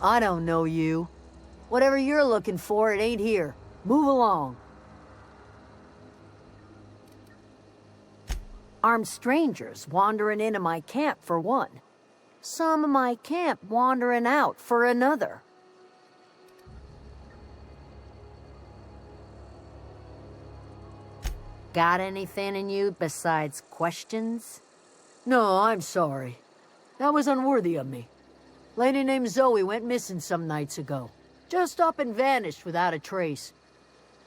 I don't know you. Whatever you're looking for, it ain't here. Move along. Armed strangers wandering into my camp for one. Some of my camp wandering out for another. Got anything in you besides questions? No, I'm sorry. That was unworthy of me. Lady named Zoe went missing some nights ago. Just up and vanished without a trace.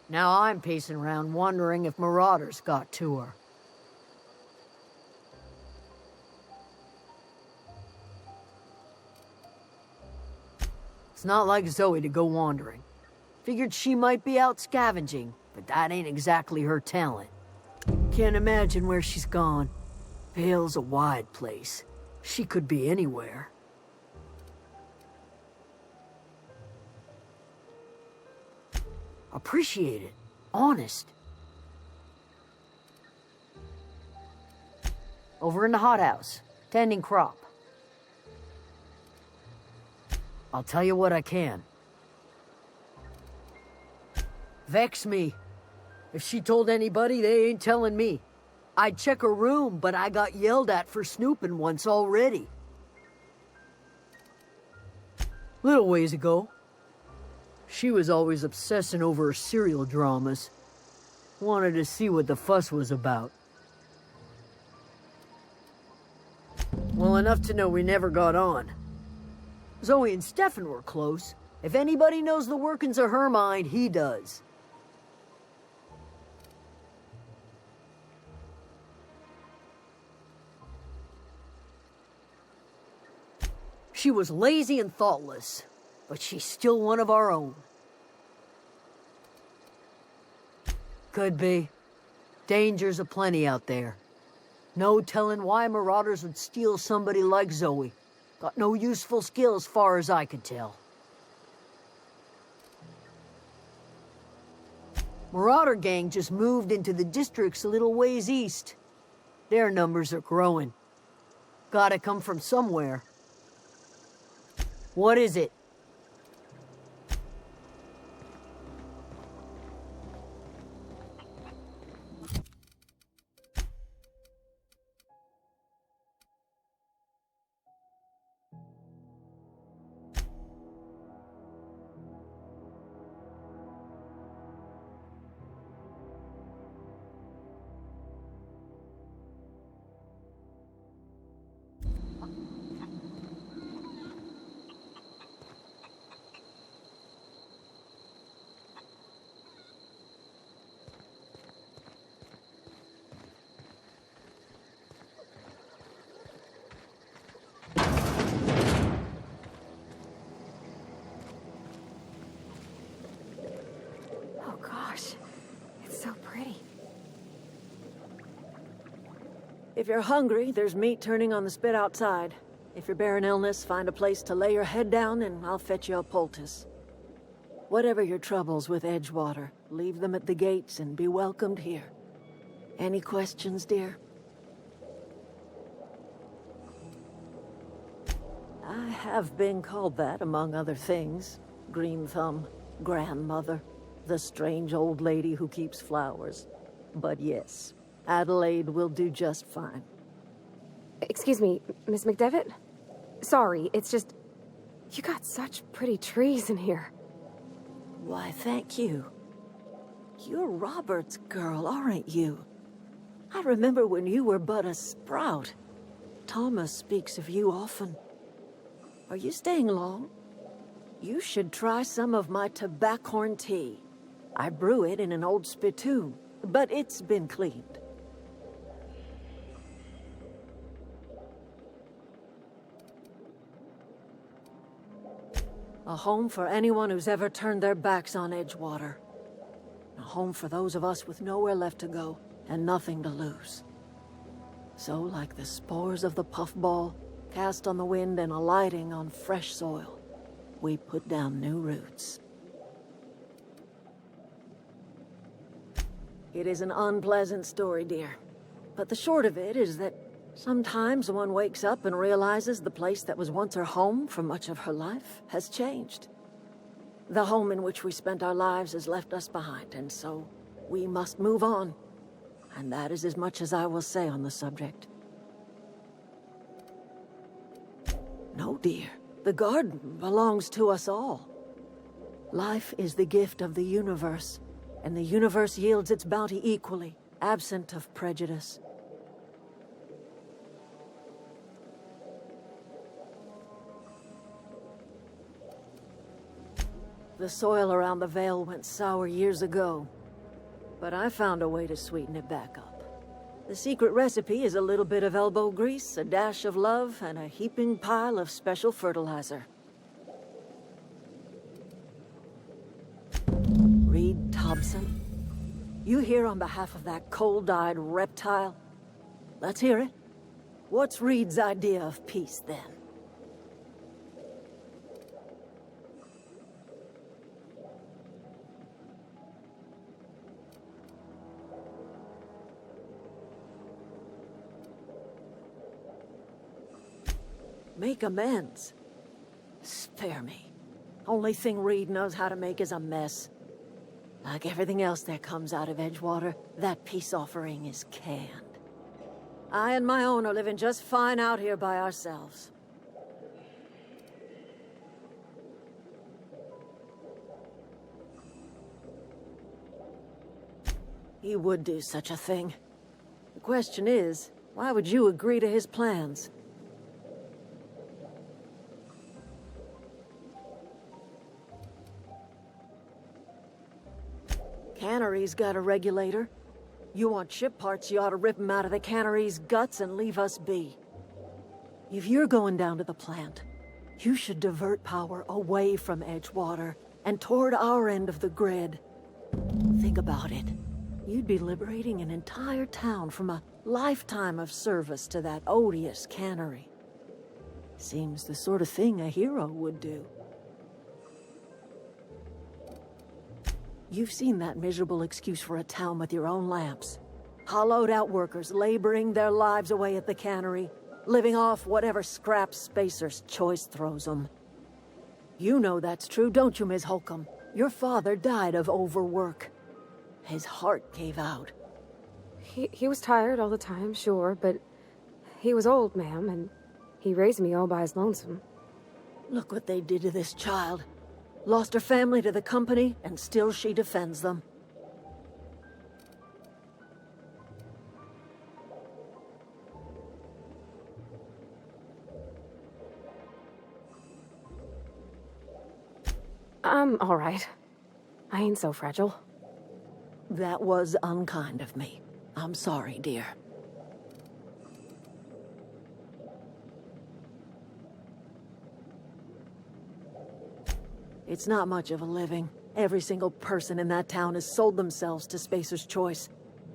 Now I'm pacing around wondering if marauders got to her. It's not like Zoe to go wandering. Figured she might be out scavenging, but that ain't exactly her talent. Can't imagine where she's gone. Vale's a wide place. She could be anywhere. Appreciate it. Honest. Over in the hothouse, tending crop. I'll tell you what I can. Vex me. If she told anybody, they ain't telling me. I'd check her room, but I got yelled at for snooping once already. Little ways ago. She was always obsessing over her serial dramas. Wanted to see what the fuss was about. Well, enough to know we never got on. Zoe and Stefan were close. If anybody knows the workings of her mind, he does. She was lazy and thoughtless, but she's still one of our own. Could be. Dangers aplenty out there. No telling why marauders would steal somebody like Zoe. Got no useful skills, far as I could tell. Marauder gang just moved into the districts a little ways east. Their numbers are growing. Gotta come from somewhere. What is it? If you're hungry, there's meat turning on the spit outside. If you're bearing illness, find a place to lay your head down and I'll fetch you a poultice. Whatever your troubles with Edgewater, leave them at the gates and be welcomed here. Any questions, dear? I have been called that, among other things. Green Thumb, grandmother, the strange old lady who keeps flowers. But yes, Adelaide will do just fine. Excuse me, Miss McDevitt? Sorry, it's just... You got such pretty trees in here. Why, thank you. You're Robert's girl, aren't you? I remember when you were but a sprout. Thomas speaks of you often. Are you staying long? You should try some of my tobaccorn tea. I brew it in an old spittoon, but it's been cleaned. A home for anyone who's ever turned their backs on Edgewater. A home for those of us with nowhere left to go and nothing to lose. So, like the spores of the puffball, cast on the wind and alighting on fresh soil, we put down new roots. It is an unpleasant story, dear. But the short of it is that sometimes one wakes up and realizes the place that was once her home for much of her life has changed. The home in which we spent our lives has left us behind, and so we must move on. And that is as much as I will say on the subject. No, dear. The garden belongs to us all. Life is the gift of the universe, and the universe yields its bounty equally, absent of prejudice. The soil around the Vale went sour years ago, but I found a way to sweeten it back up. The secret recipe is a little bit of elbow grease, a dash of love, and a heaping pile of special fertilizer. Reed Thompson, you here on behalf of that cold-eyed reptile? Let's hear it. What's Reed's idea of peace, then? Make amends? Spare me. Only thing Reed knows how to make is a mess. Like everything else that comes out of Edgewater, that peace offering is canned. I and my own are living just fine out here by ourselves. He would do such a thing. The question is, why would you agree to his plans? Cannery's got a regulator. You want ship parts, you ought to rip them out of the cannery's guts and leave us be. If you're going down to the plant, you should divert power away from Edgewater and toward our end of the grid. Think about it. You'd be liberating an entire town from a lifetime of service to that odious cannery. Seems the sort of thing a hero would do. You've seen that miserable excuse for a town with your own lamps. Hollowed out workers laboring their lives away at the cannery, living off whatever scraps Spacer's choice throws them. You know that's true, don't you, Ms. Holcomb? Your father died of overwork. His heart gave out. He was tired all the time, sure, but he was old, ma'am, and he raised me all by his lonesome. Look what they did to this child. Lost her family to the company, and still she defends them. I'm all right. I ain't so fragile. That was unkind of me. I'm sorry, dear. It's not much of a living. Every single person in that town has sold themselves to Spacer's Choice.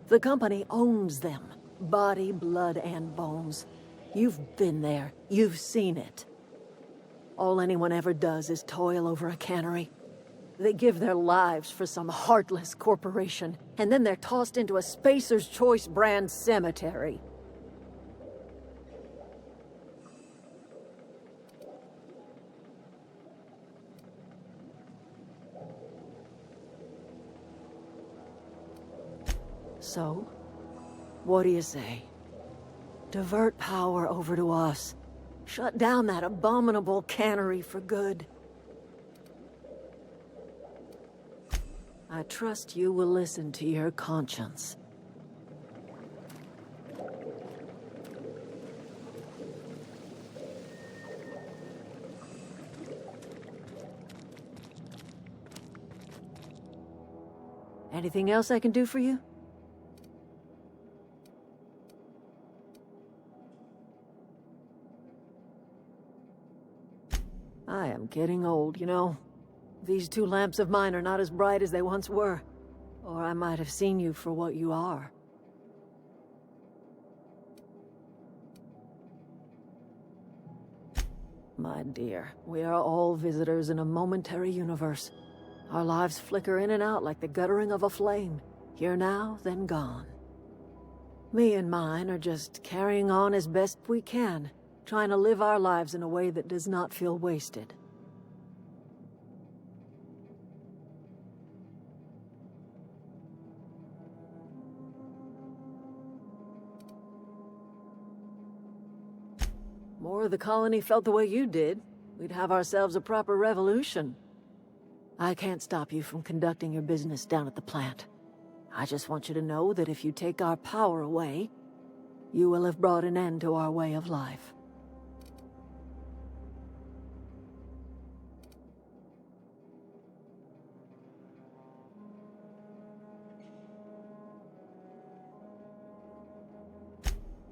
The company owns them. Body, blood, and bones. You've been there. You've seen it. All anyone ever does is toil over a cannery. They give their lives for some heartless corporation, and then they're tossed into a Spacer's Choice brand cemetery. So, what do you say? Divert power over to us. Shut down that abominable cannery for good. I trust you will listen to your conscience. Anything else I can do for you? I am getting old, you know. These two lamps of mine are not as bright as they once were. Or I might have seen you for what you are. My dear, we are all visitors in a momentary universe. Our lives flicker in and out like the guttering of a flame. Here now, then gone. Me and mine are just carrying on as best we can, trying to live our lives in a way that does not feel wasted. More of the colony felt the way you did, we'd have ourselves a proper revolution. I can't stop you from conducting your business down at the plant. I just want you to know that if you take our power away, you will have brought an end to our way of life.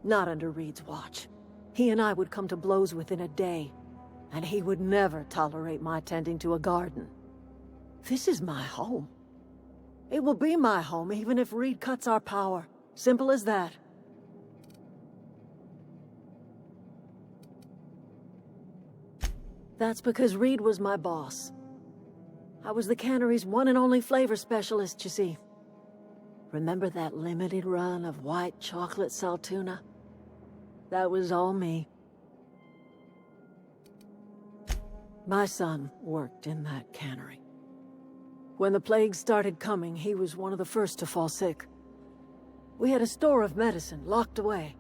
Not under Reed's watch. He and I would come to blows within a day, and he would never tolerate my tending to a garden. This is my home. It will be my home even if Reed cuts our power. Simple as that. That's because Reed was my boss. I was the cannery's one and only flavor specialist, you see. Remember that limited run of white chocolate saltuna? That was all me. My son worked in that cannery. When the plague started coming, he was one of the first to fall sick. We had a store of medicine locked away,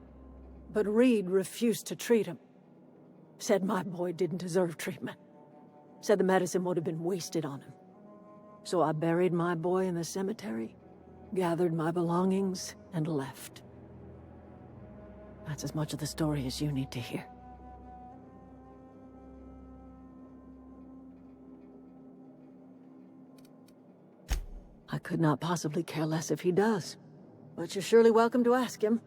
but Reed refused to treat him. Said my boy didn't deserve treatment. Said the medicine would have been wasted on him. So I buried my boy in the cemetery, gathered my belongings, and left. That's as much of the story as you need to hear. I could not possibly care less if he does, but you're surely welcome to ask him.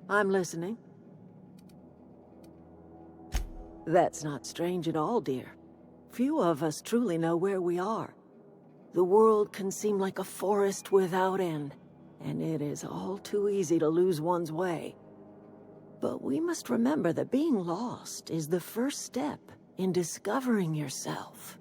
I'm listening. That's not strange at all, dear. Few of us truly know where we are. The world can seem like a forest without end, and it is all too easy to lose one's way. But we must remember that being lost is the first step in discovering yourself.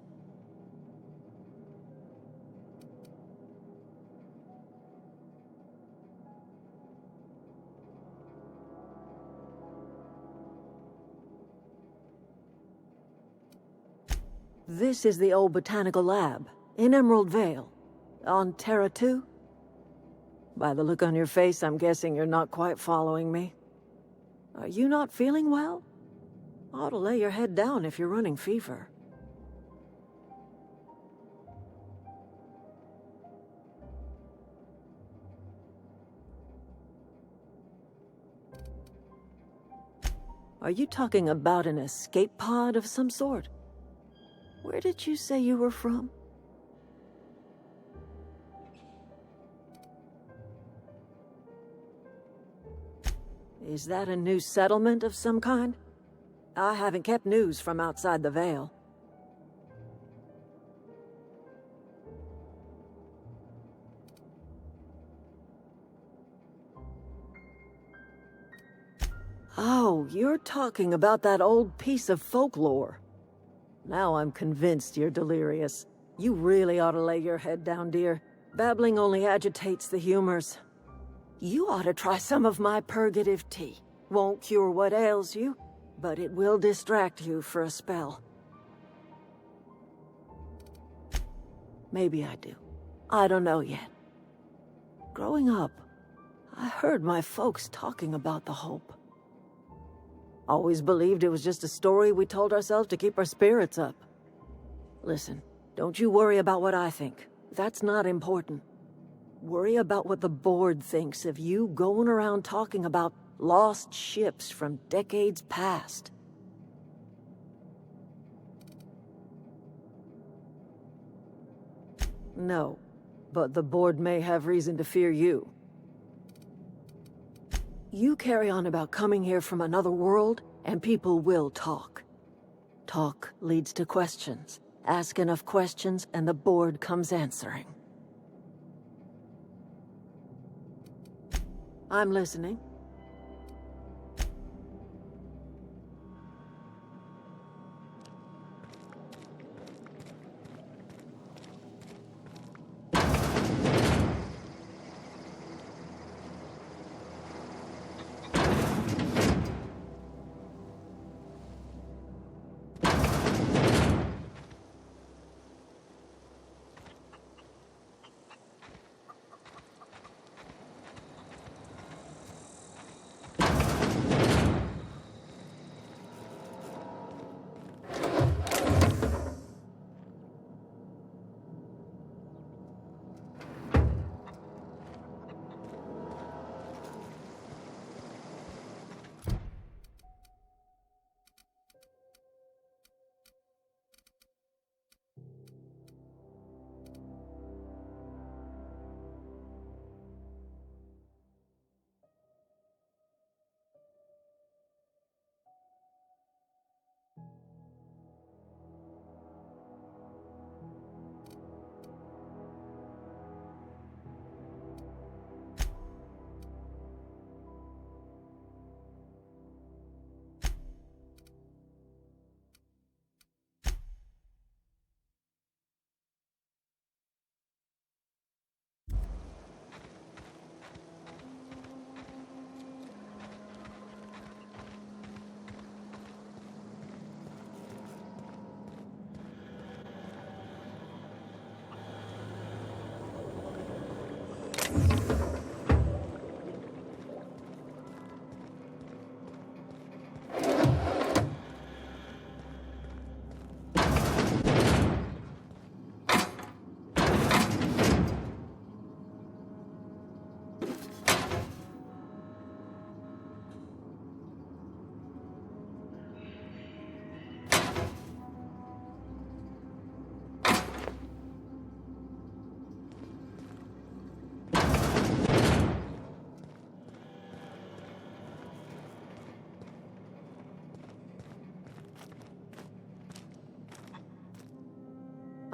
This is the old botanical lab, in Emerald Vale, on Terra 2. By the look on your face, I'm guessing you're not quite following me. Are you not feeling well? Ought to lay your head down if you're running fever. Are you talking about an escape pod of some sort? Where did you say you were from? Is that a new settlement of some kind? I haven't kept news from outside the Vale. Oh, you're talking about that old piece of folklore. Now I'm convinced you're delirious. You really ought to lay your head down, dear. Babbling only agitates the humors. You ought to try some of my purgative tea. Won't cure what ails you, but it will distract you for a spell. Maybe I do. I don't know yet. Growing up, I heard my folks talking about the Hope. Always believed it was just a story we told ourselves to keep our spirits up. Listen, don't you worry about what I think. That's not important. Worry about what the board thinks of you going around talking about lost ships from decades past. No, but the board may have reason to fear you. You carry on about coming here from another world, and people will talk. Talk leads to questions. Ask enough questions, and the board comes answering. I'm listening.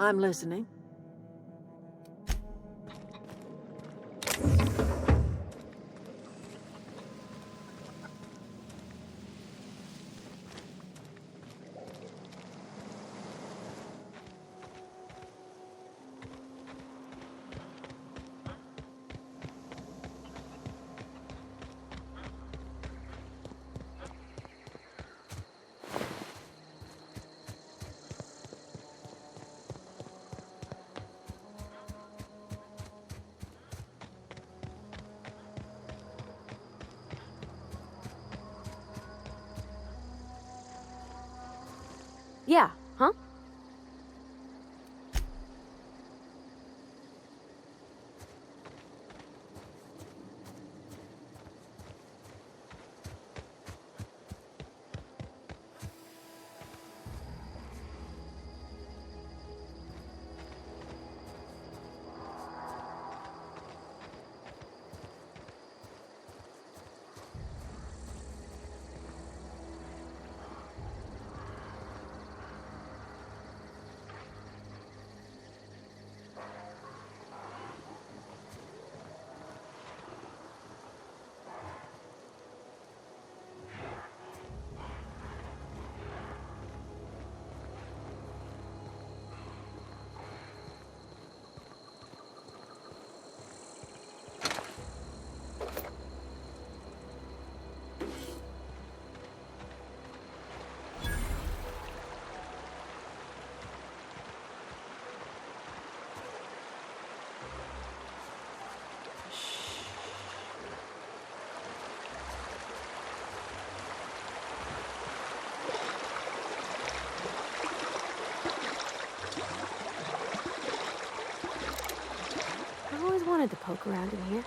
I'm listening. Yeah, huh? I always wanted to poke around in here.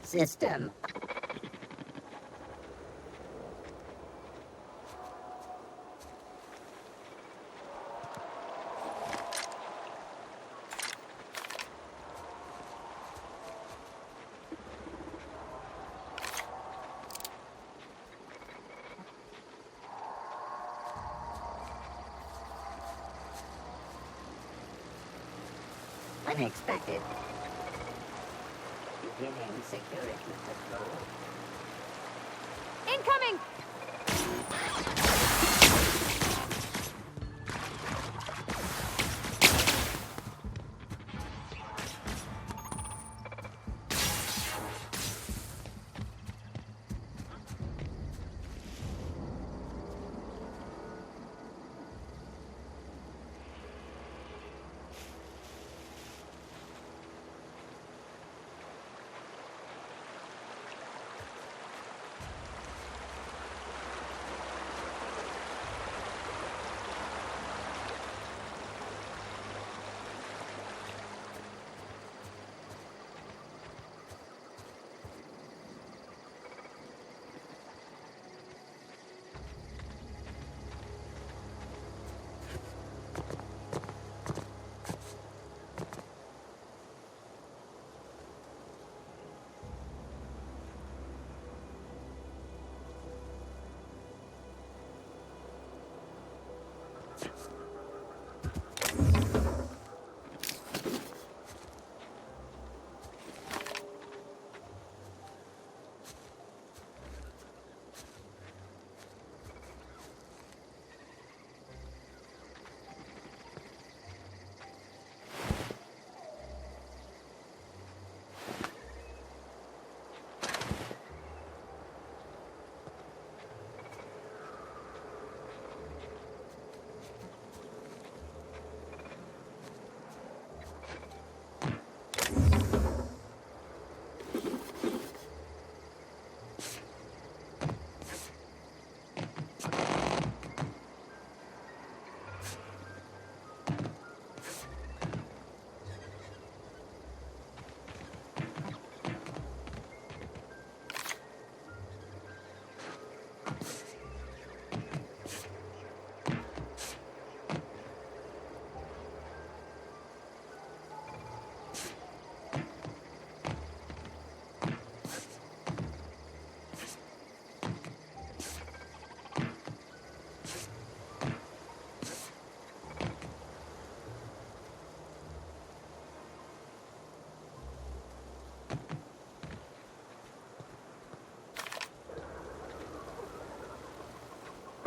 System. Unexpected. Beginning security patrol. Incoming!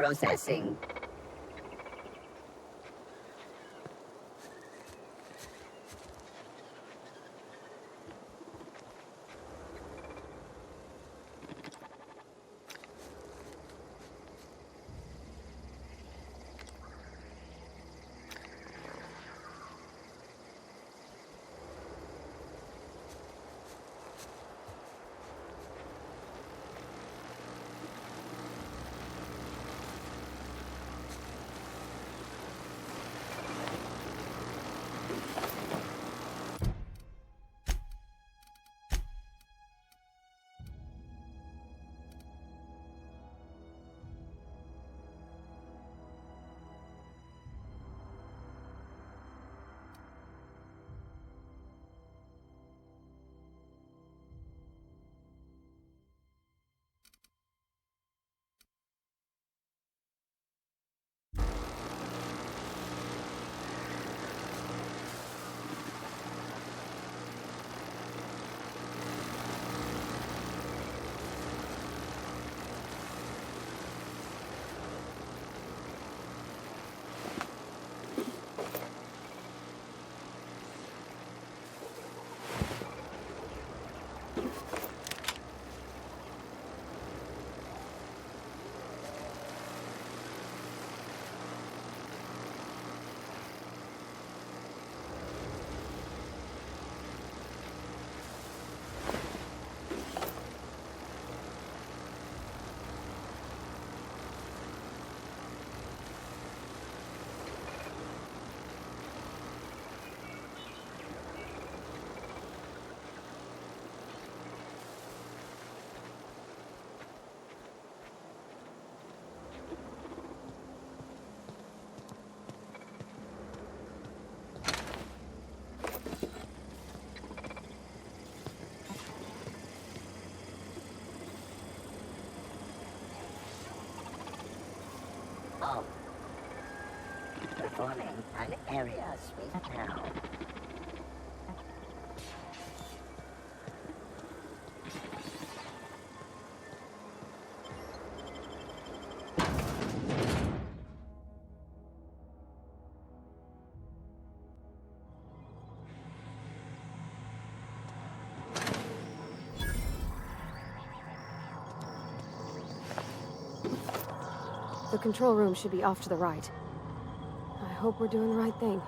Processing. Oh. Performing an area sweep now. The control room should be off to the right. I hope we're doing the right thing.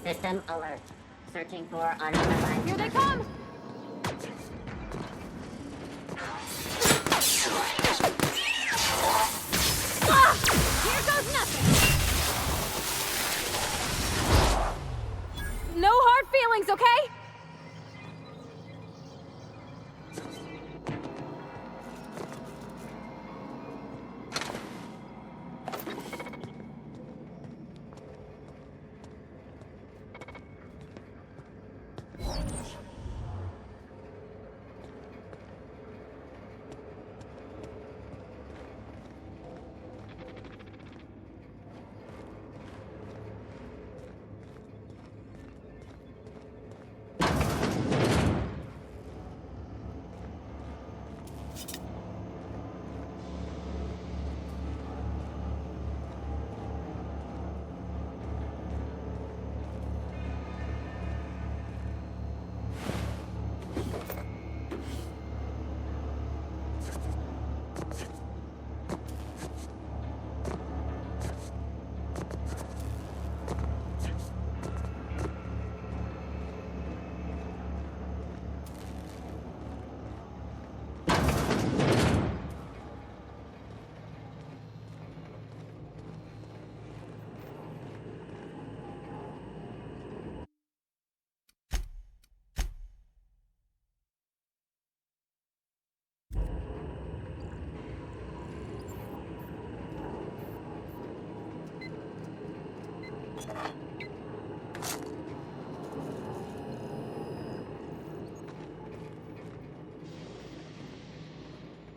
System alert. Searching for unauthorized. Here they come! Ah! Here goes nothing! No hard feelings, okay?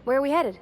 Where are we headed?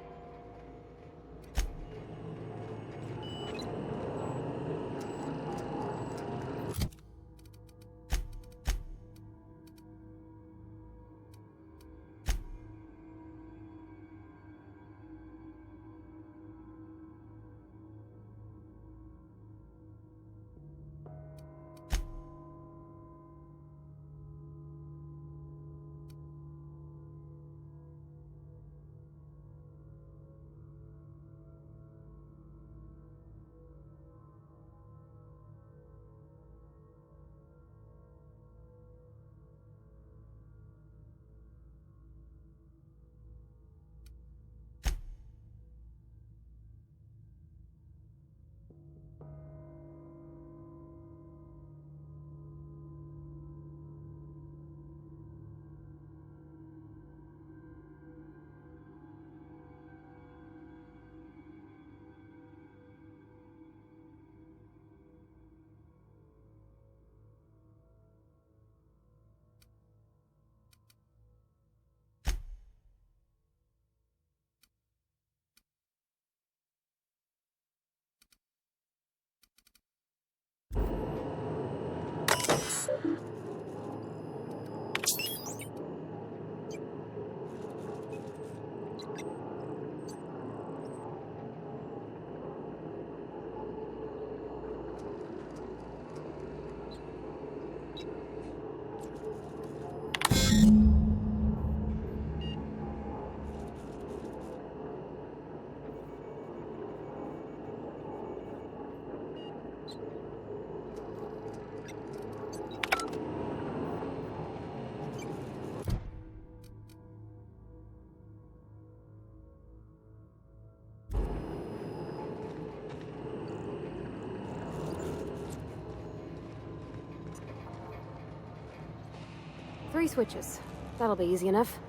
Three switches. That'll be easy enough.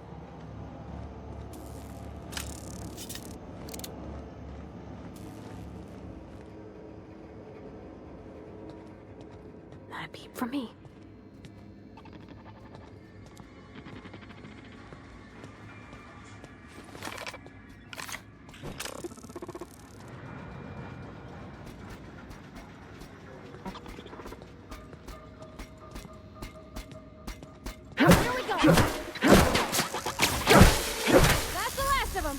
Not a peep from me. That's the last of them.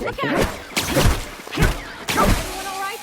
Everyone all right?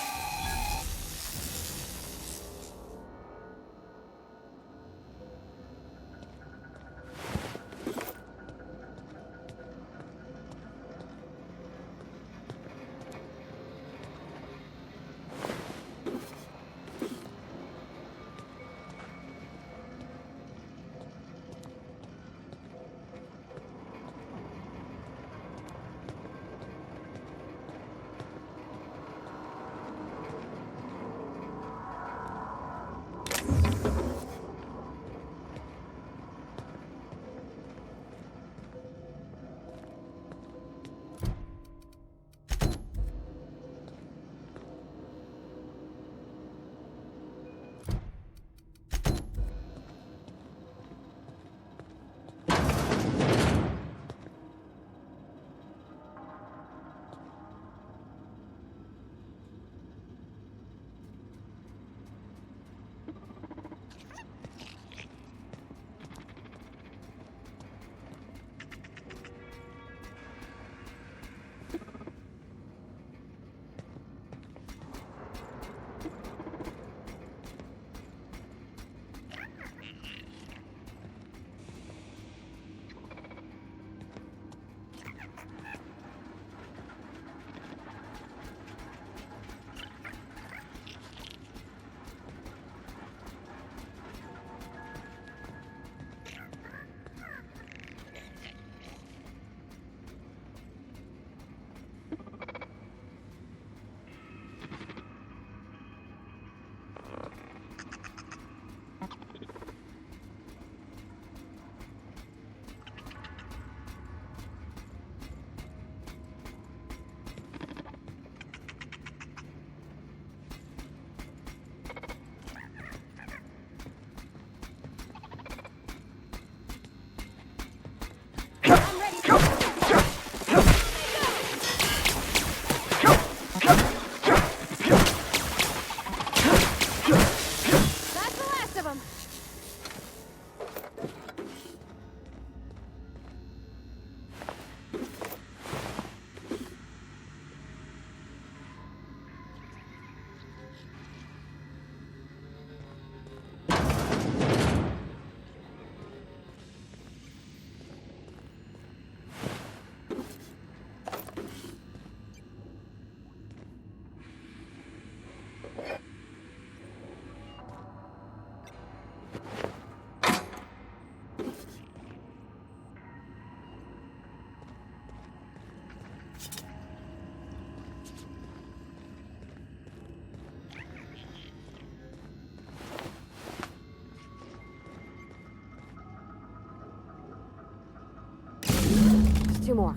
Two more.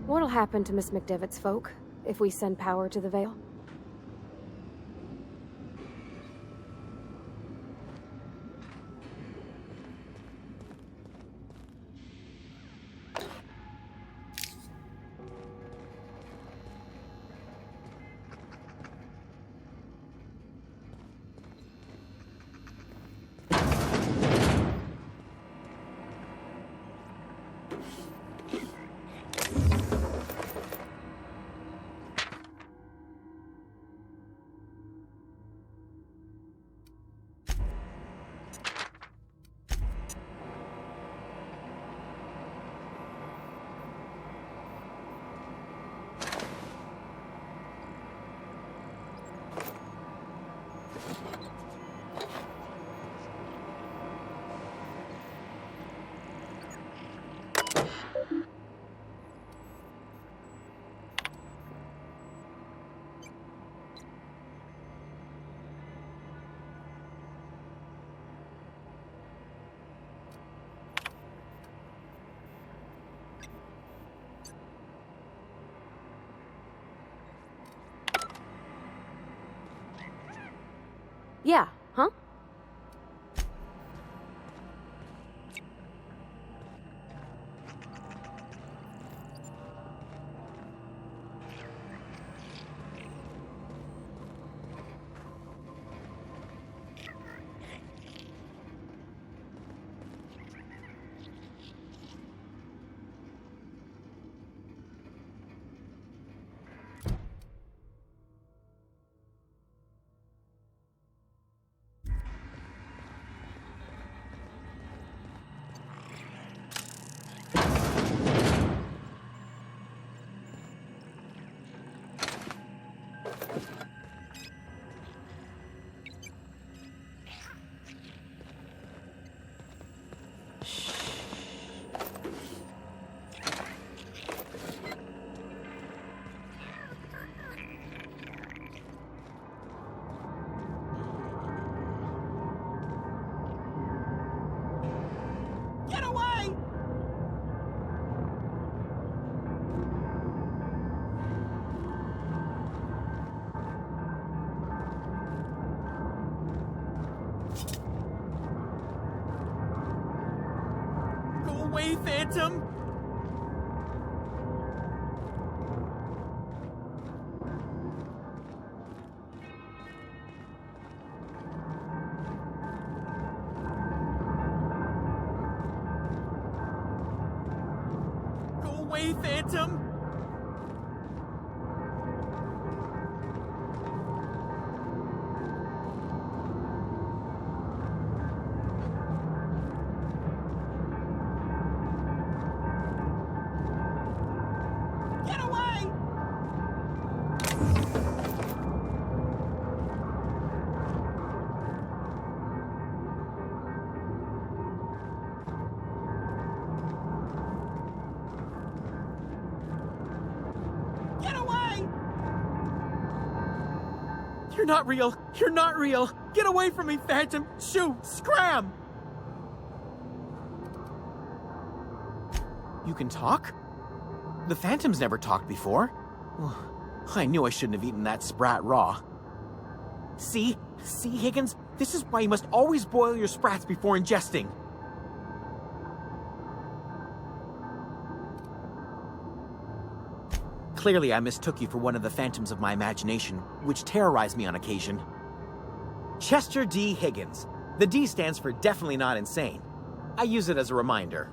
What'll happen to Miss McDevitt's folk if we send power to the Vale? Yeah, huh? Phantom! Go away, Phantom! Get away! Get away! You're not real! You're not real! Get away from me, Phantom! Shoot! Scram! You can talk? The Phantom's never talked before. I knew I shouldn't have eaten that sprat raw. See? See, Higgins? This is why you must always boil your sprats before ingesting. Clearly, I mistook you for one of the phantoms of my imagination, which terrorized me on occasion. Chester D. Higgins. The D stands for definitely not insane. I use it as a reminder.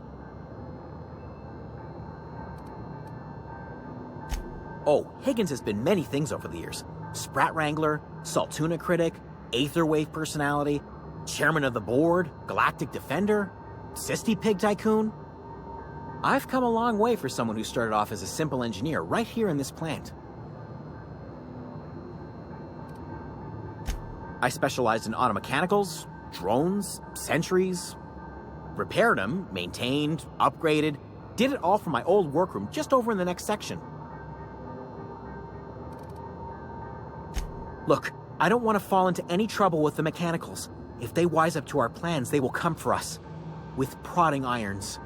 Oh, Higgins has been many things over the years. Sprat Wrangler, Saltuna Critic, Aetherwave Personality, Chairman of the Board, Galactic Defender, Sisty Pig Tycoon. I've come a long way for someone who started off as a simple engineer right here in this plant. I specialized in automechanicals, drones, sentries, repaired them, maintained, upgraded, did it all from my old workroom just over in the next section. Look, I don't want to fall into any trouble with the mechanicals. If they wise up to our plans, they will come for us. With prodding irons.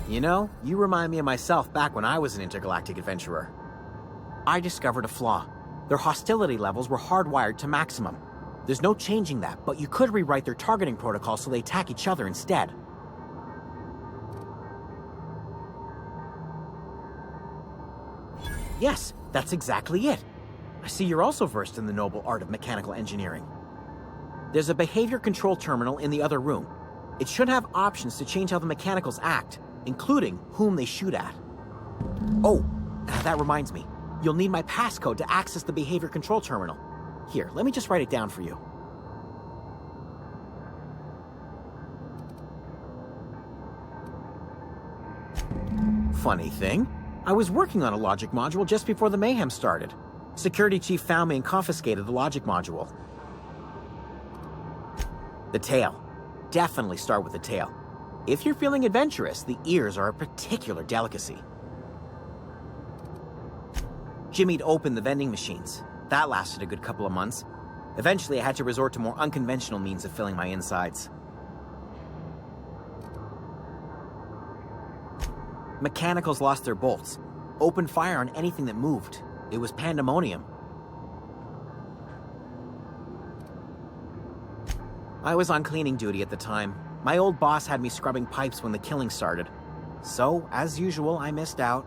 You know, you remind me of myself back when I was an intergalactic adventurer. I discovered a flaw. Their hostility levels were hardwired to maximum. There's no changing that, but you could rewrite their targeting protocol so they attack each other instead. Yes, that's exactly it. I see you're also versed in the noble art of mechanical engineering. There's a behavior control terminal in the other room. It should have options to change how the mechanicals act, including whom they shoot at. Oh, that reminds me. You'll need my passcode to access the behavior control terminal. Here, let me just write it down for you. Funny thing, I was working on a logic module just before the mayhem started. Security chief found me and confiscated the logic module. The tail. Definitely start with the tail. If you're feeling adventurous, the ears are a particular delicacy. Jimmy'd opened the vending machines. That lasted a good couple of months. Eventually, I had to resort to more unconventional means of filling my insides. Mechanicals lost their bolts. Opened fire on anything that moved. It was pandemonium. I was on cleaning duty at the time. My old boss had me scrubbing pipes when the killing started. So, as usual, I missed out.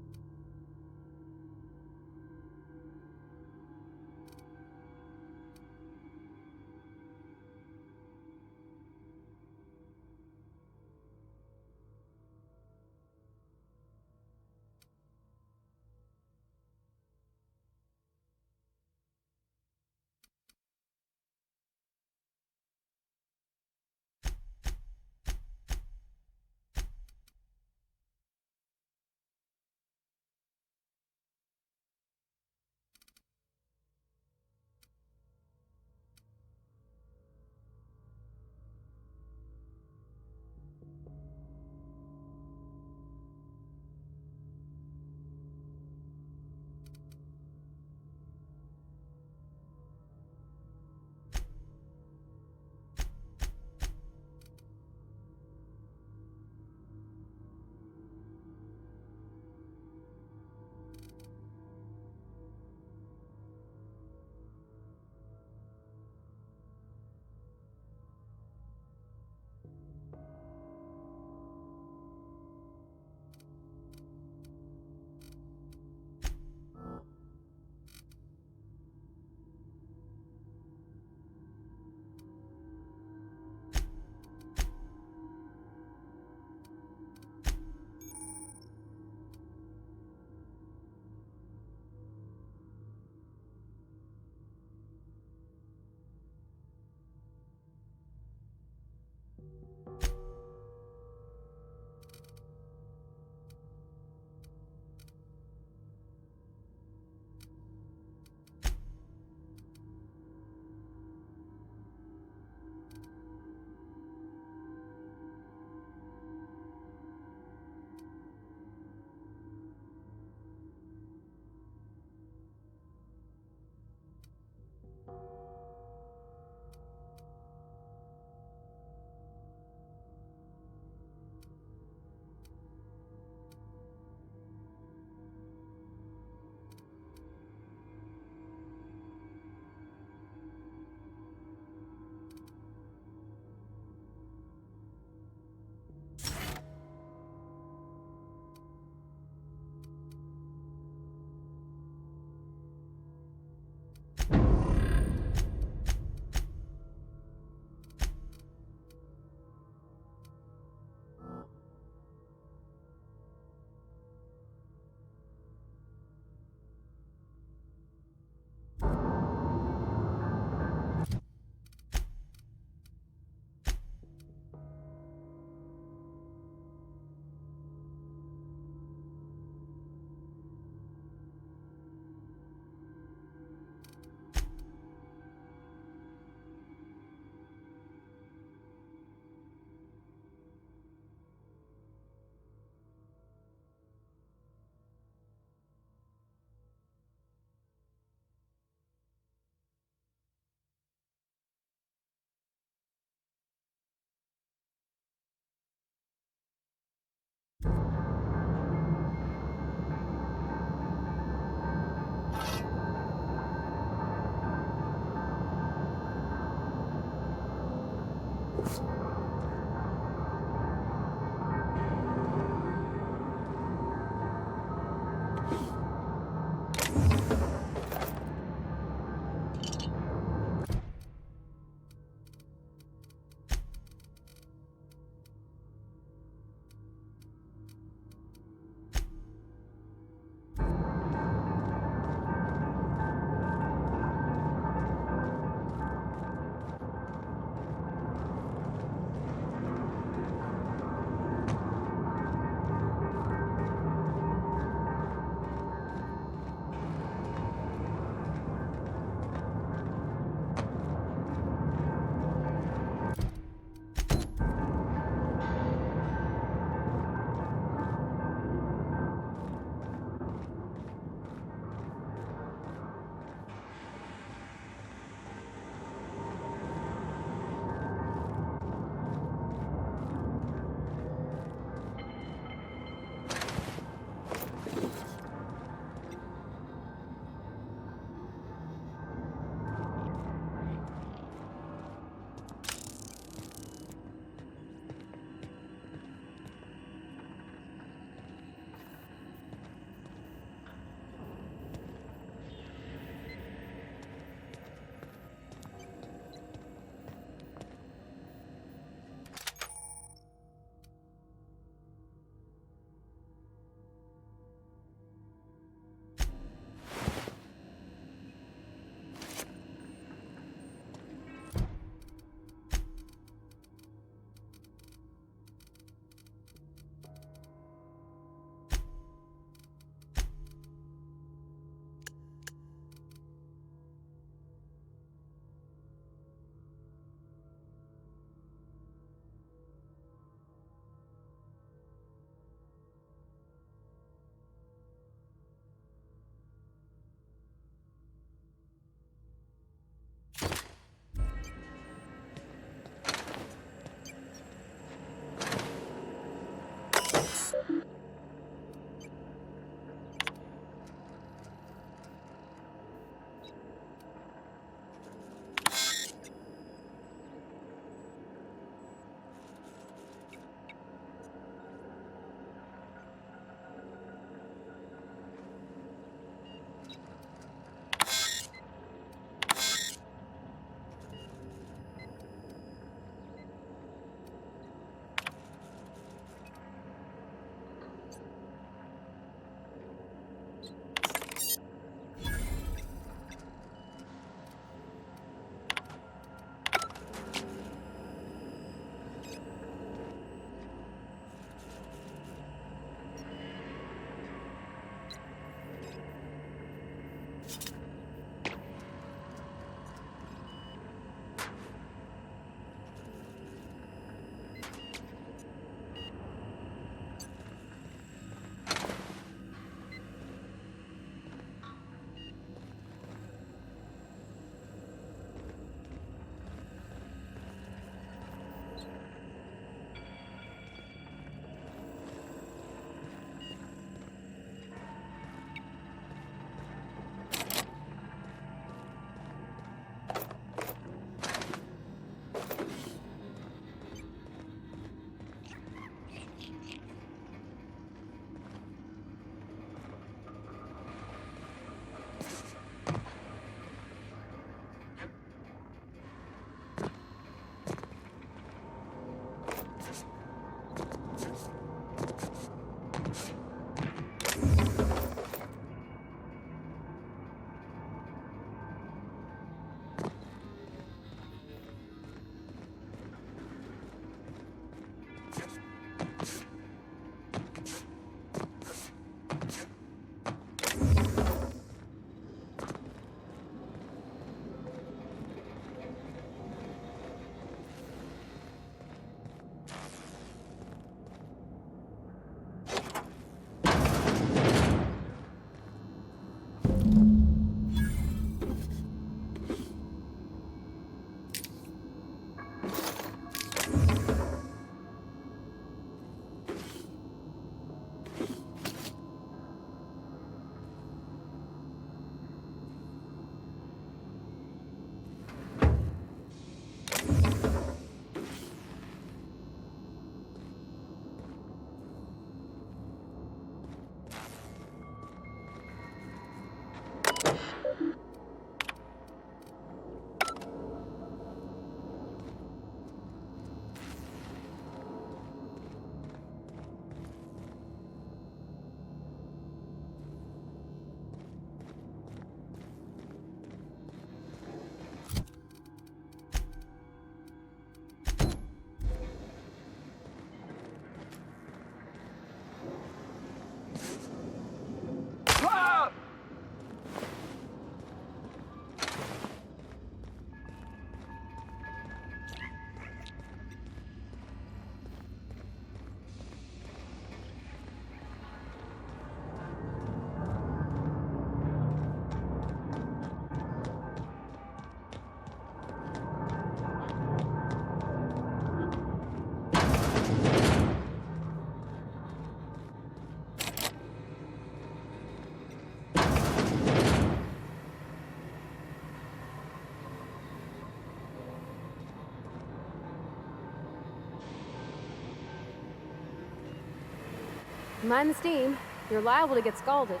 Mind the steam. You're liable to get scalded.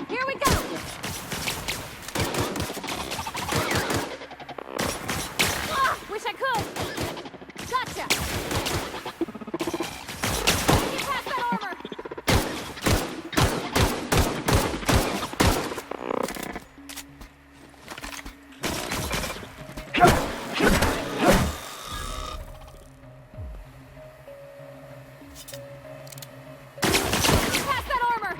Here we go! Ah, wish I could! Gotcha! Get past that armor! Past that armor!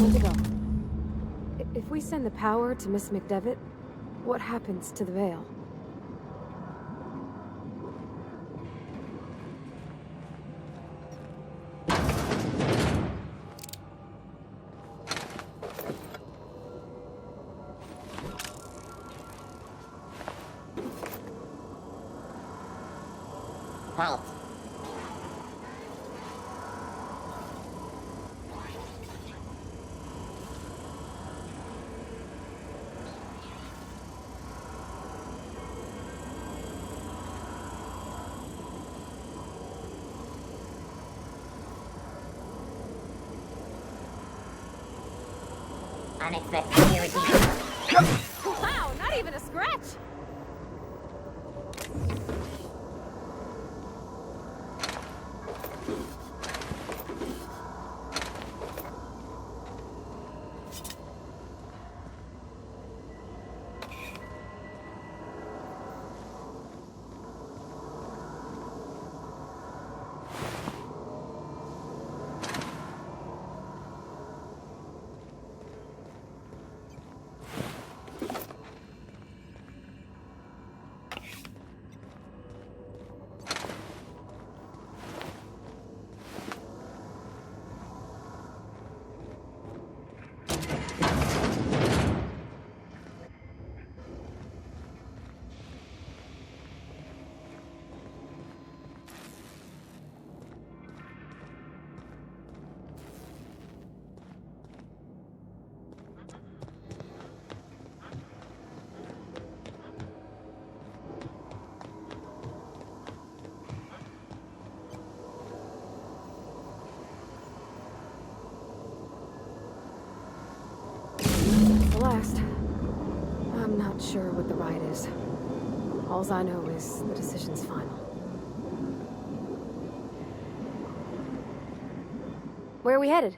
When to go? If we send the power to Miss McDevitt, what happens to the veil? Halt. Unexpected security. Wow, not even a scratch! Last. I'm not sure what the right is. Alls I know is the decision's final. Where are we headed?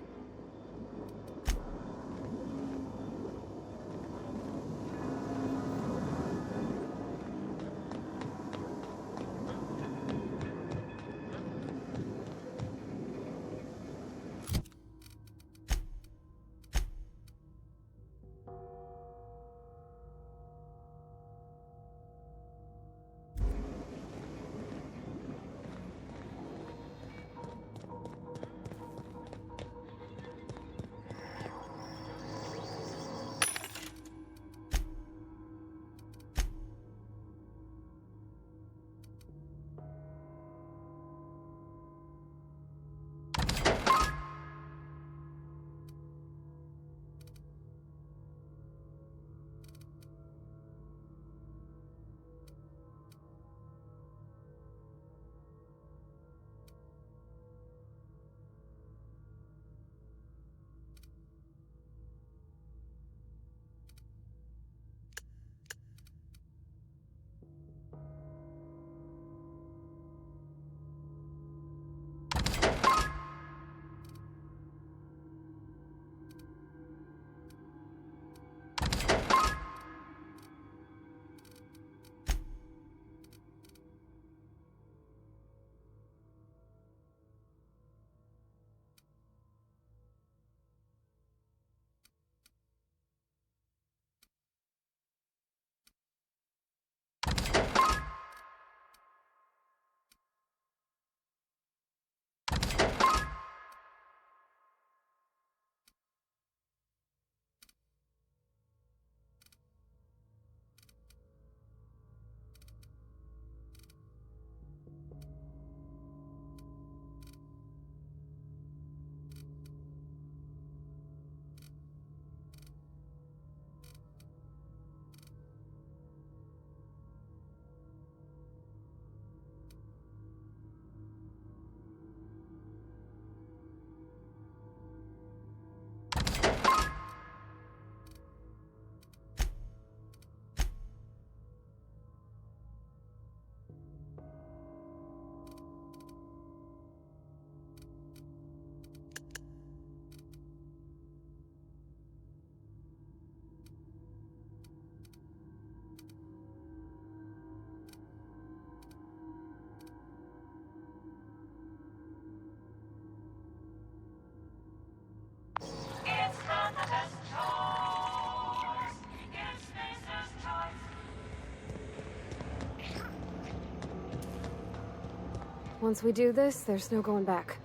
Once we do this, there's no going back.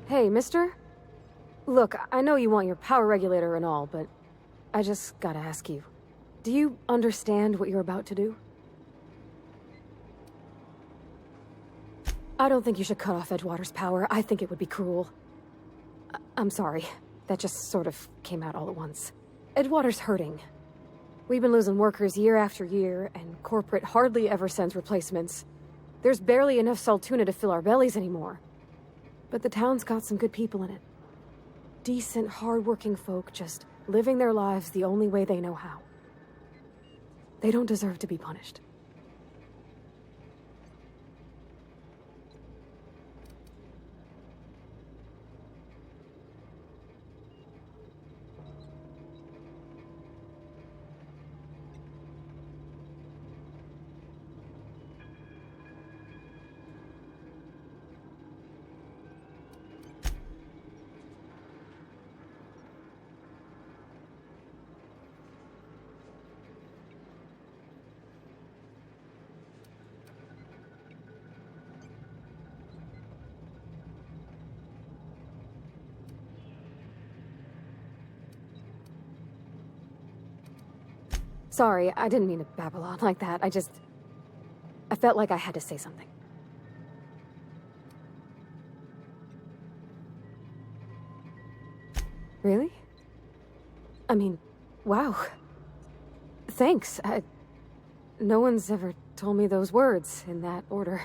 Hey, mister? Look, I know you want your power regulator and all, but I just gotta ask you. Do you understand what you're about to do? I don't think you should cut off Edgewater's power. I think it would be cruel. I'm sorry. That just sort of came out all at once. Edgewater's hurting. We've been losing workers year after year, and corporate hardly ever sends replacements. There's barely enough Saltuna to fill our bellies anymore. But the town's got some good people in it. Decent, hard-working folk just living their lives the only way they know how. They don't deserve to be punished. Sorry, I didn't mean to babble on like that. I felt like I had to say something. Really? I mean, wow. Thanks. No one's ever told me those words in that order.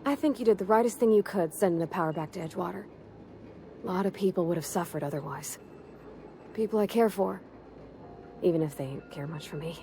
I think you did the rightest thing you could sending the power back to Edgewater. A lot of people would have suffered otherwise. People I care for. Even if they ain't care much for me.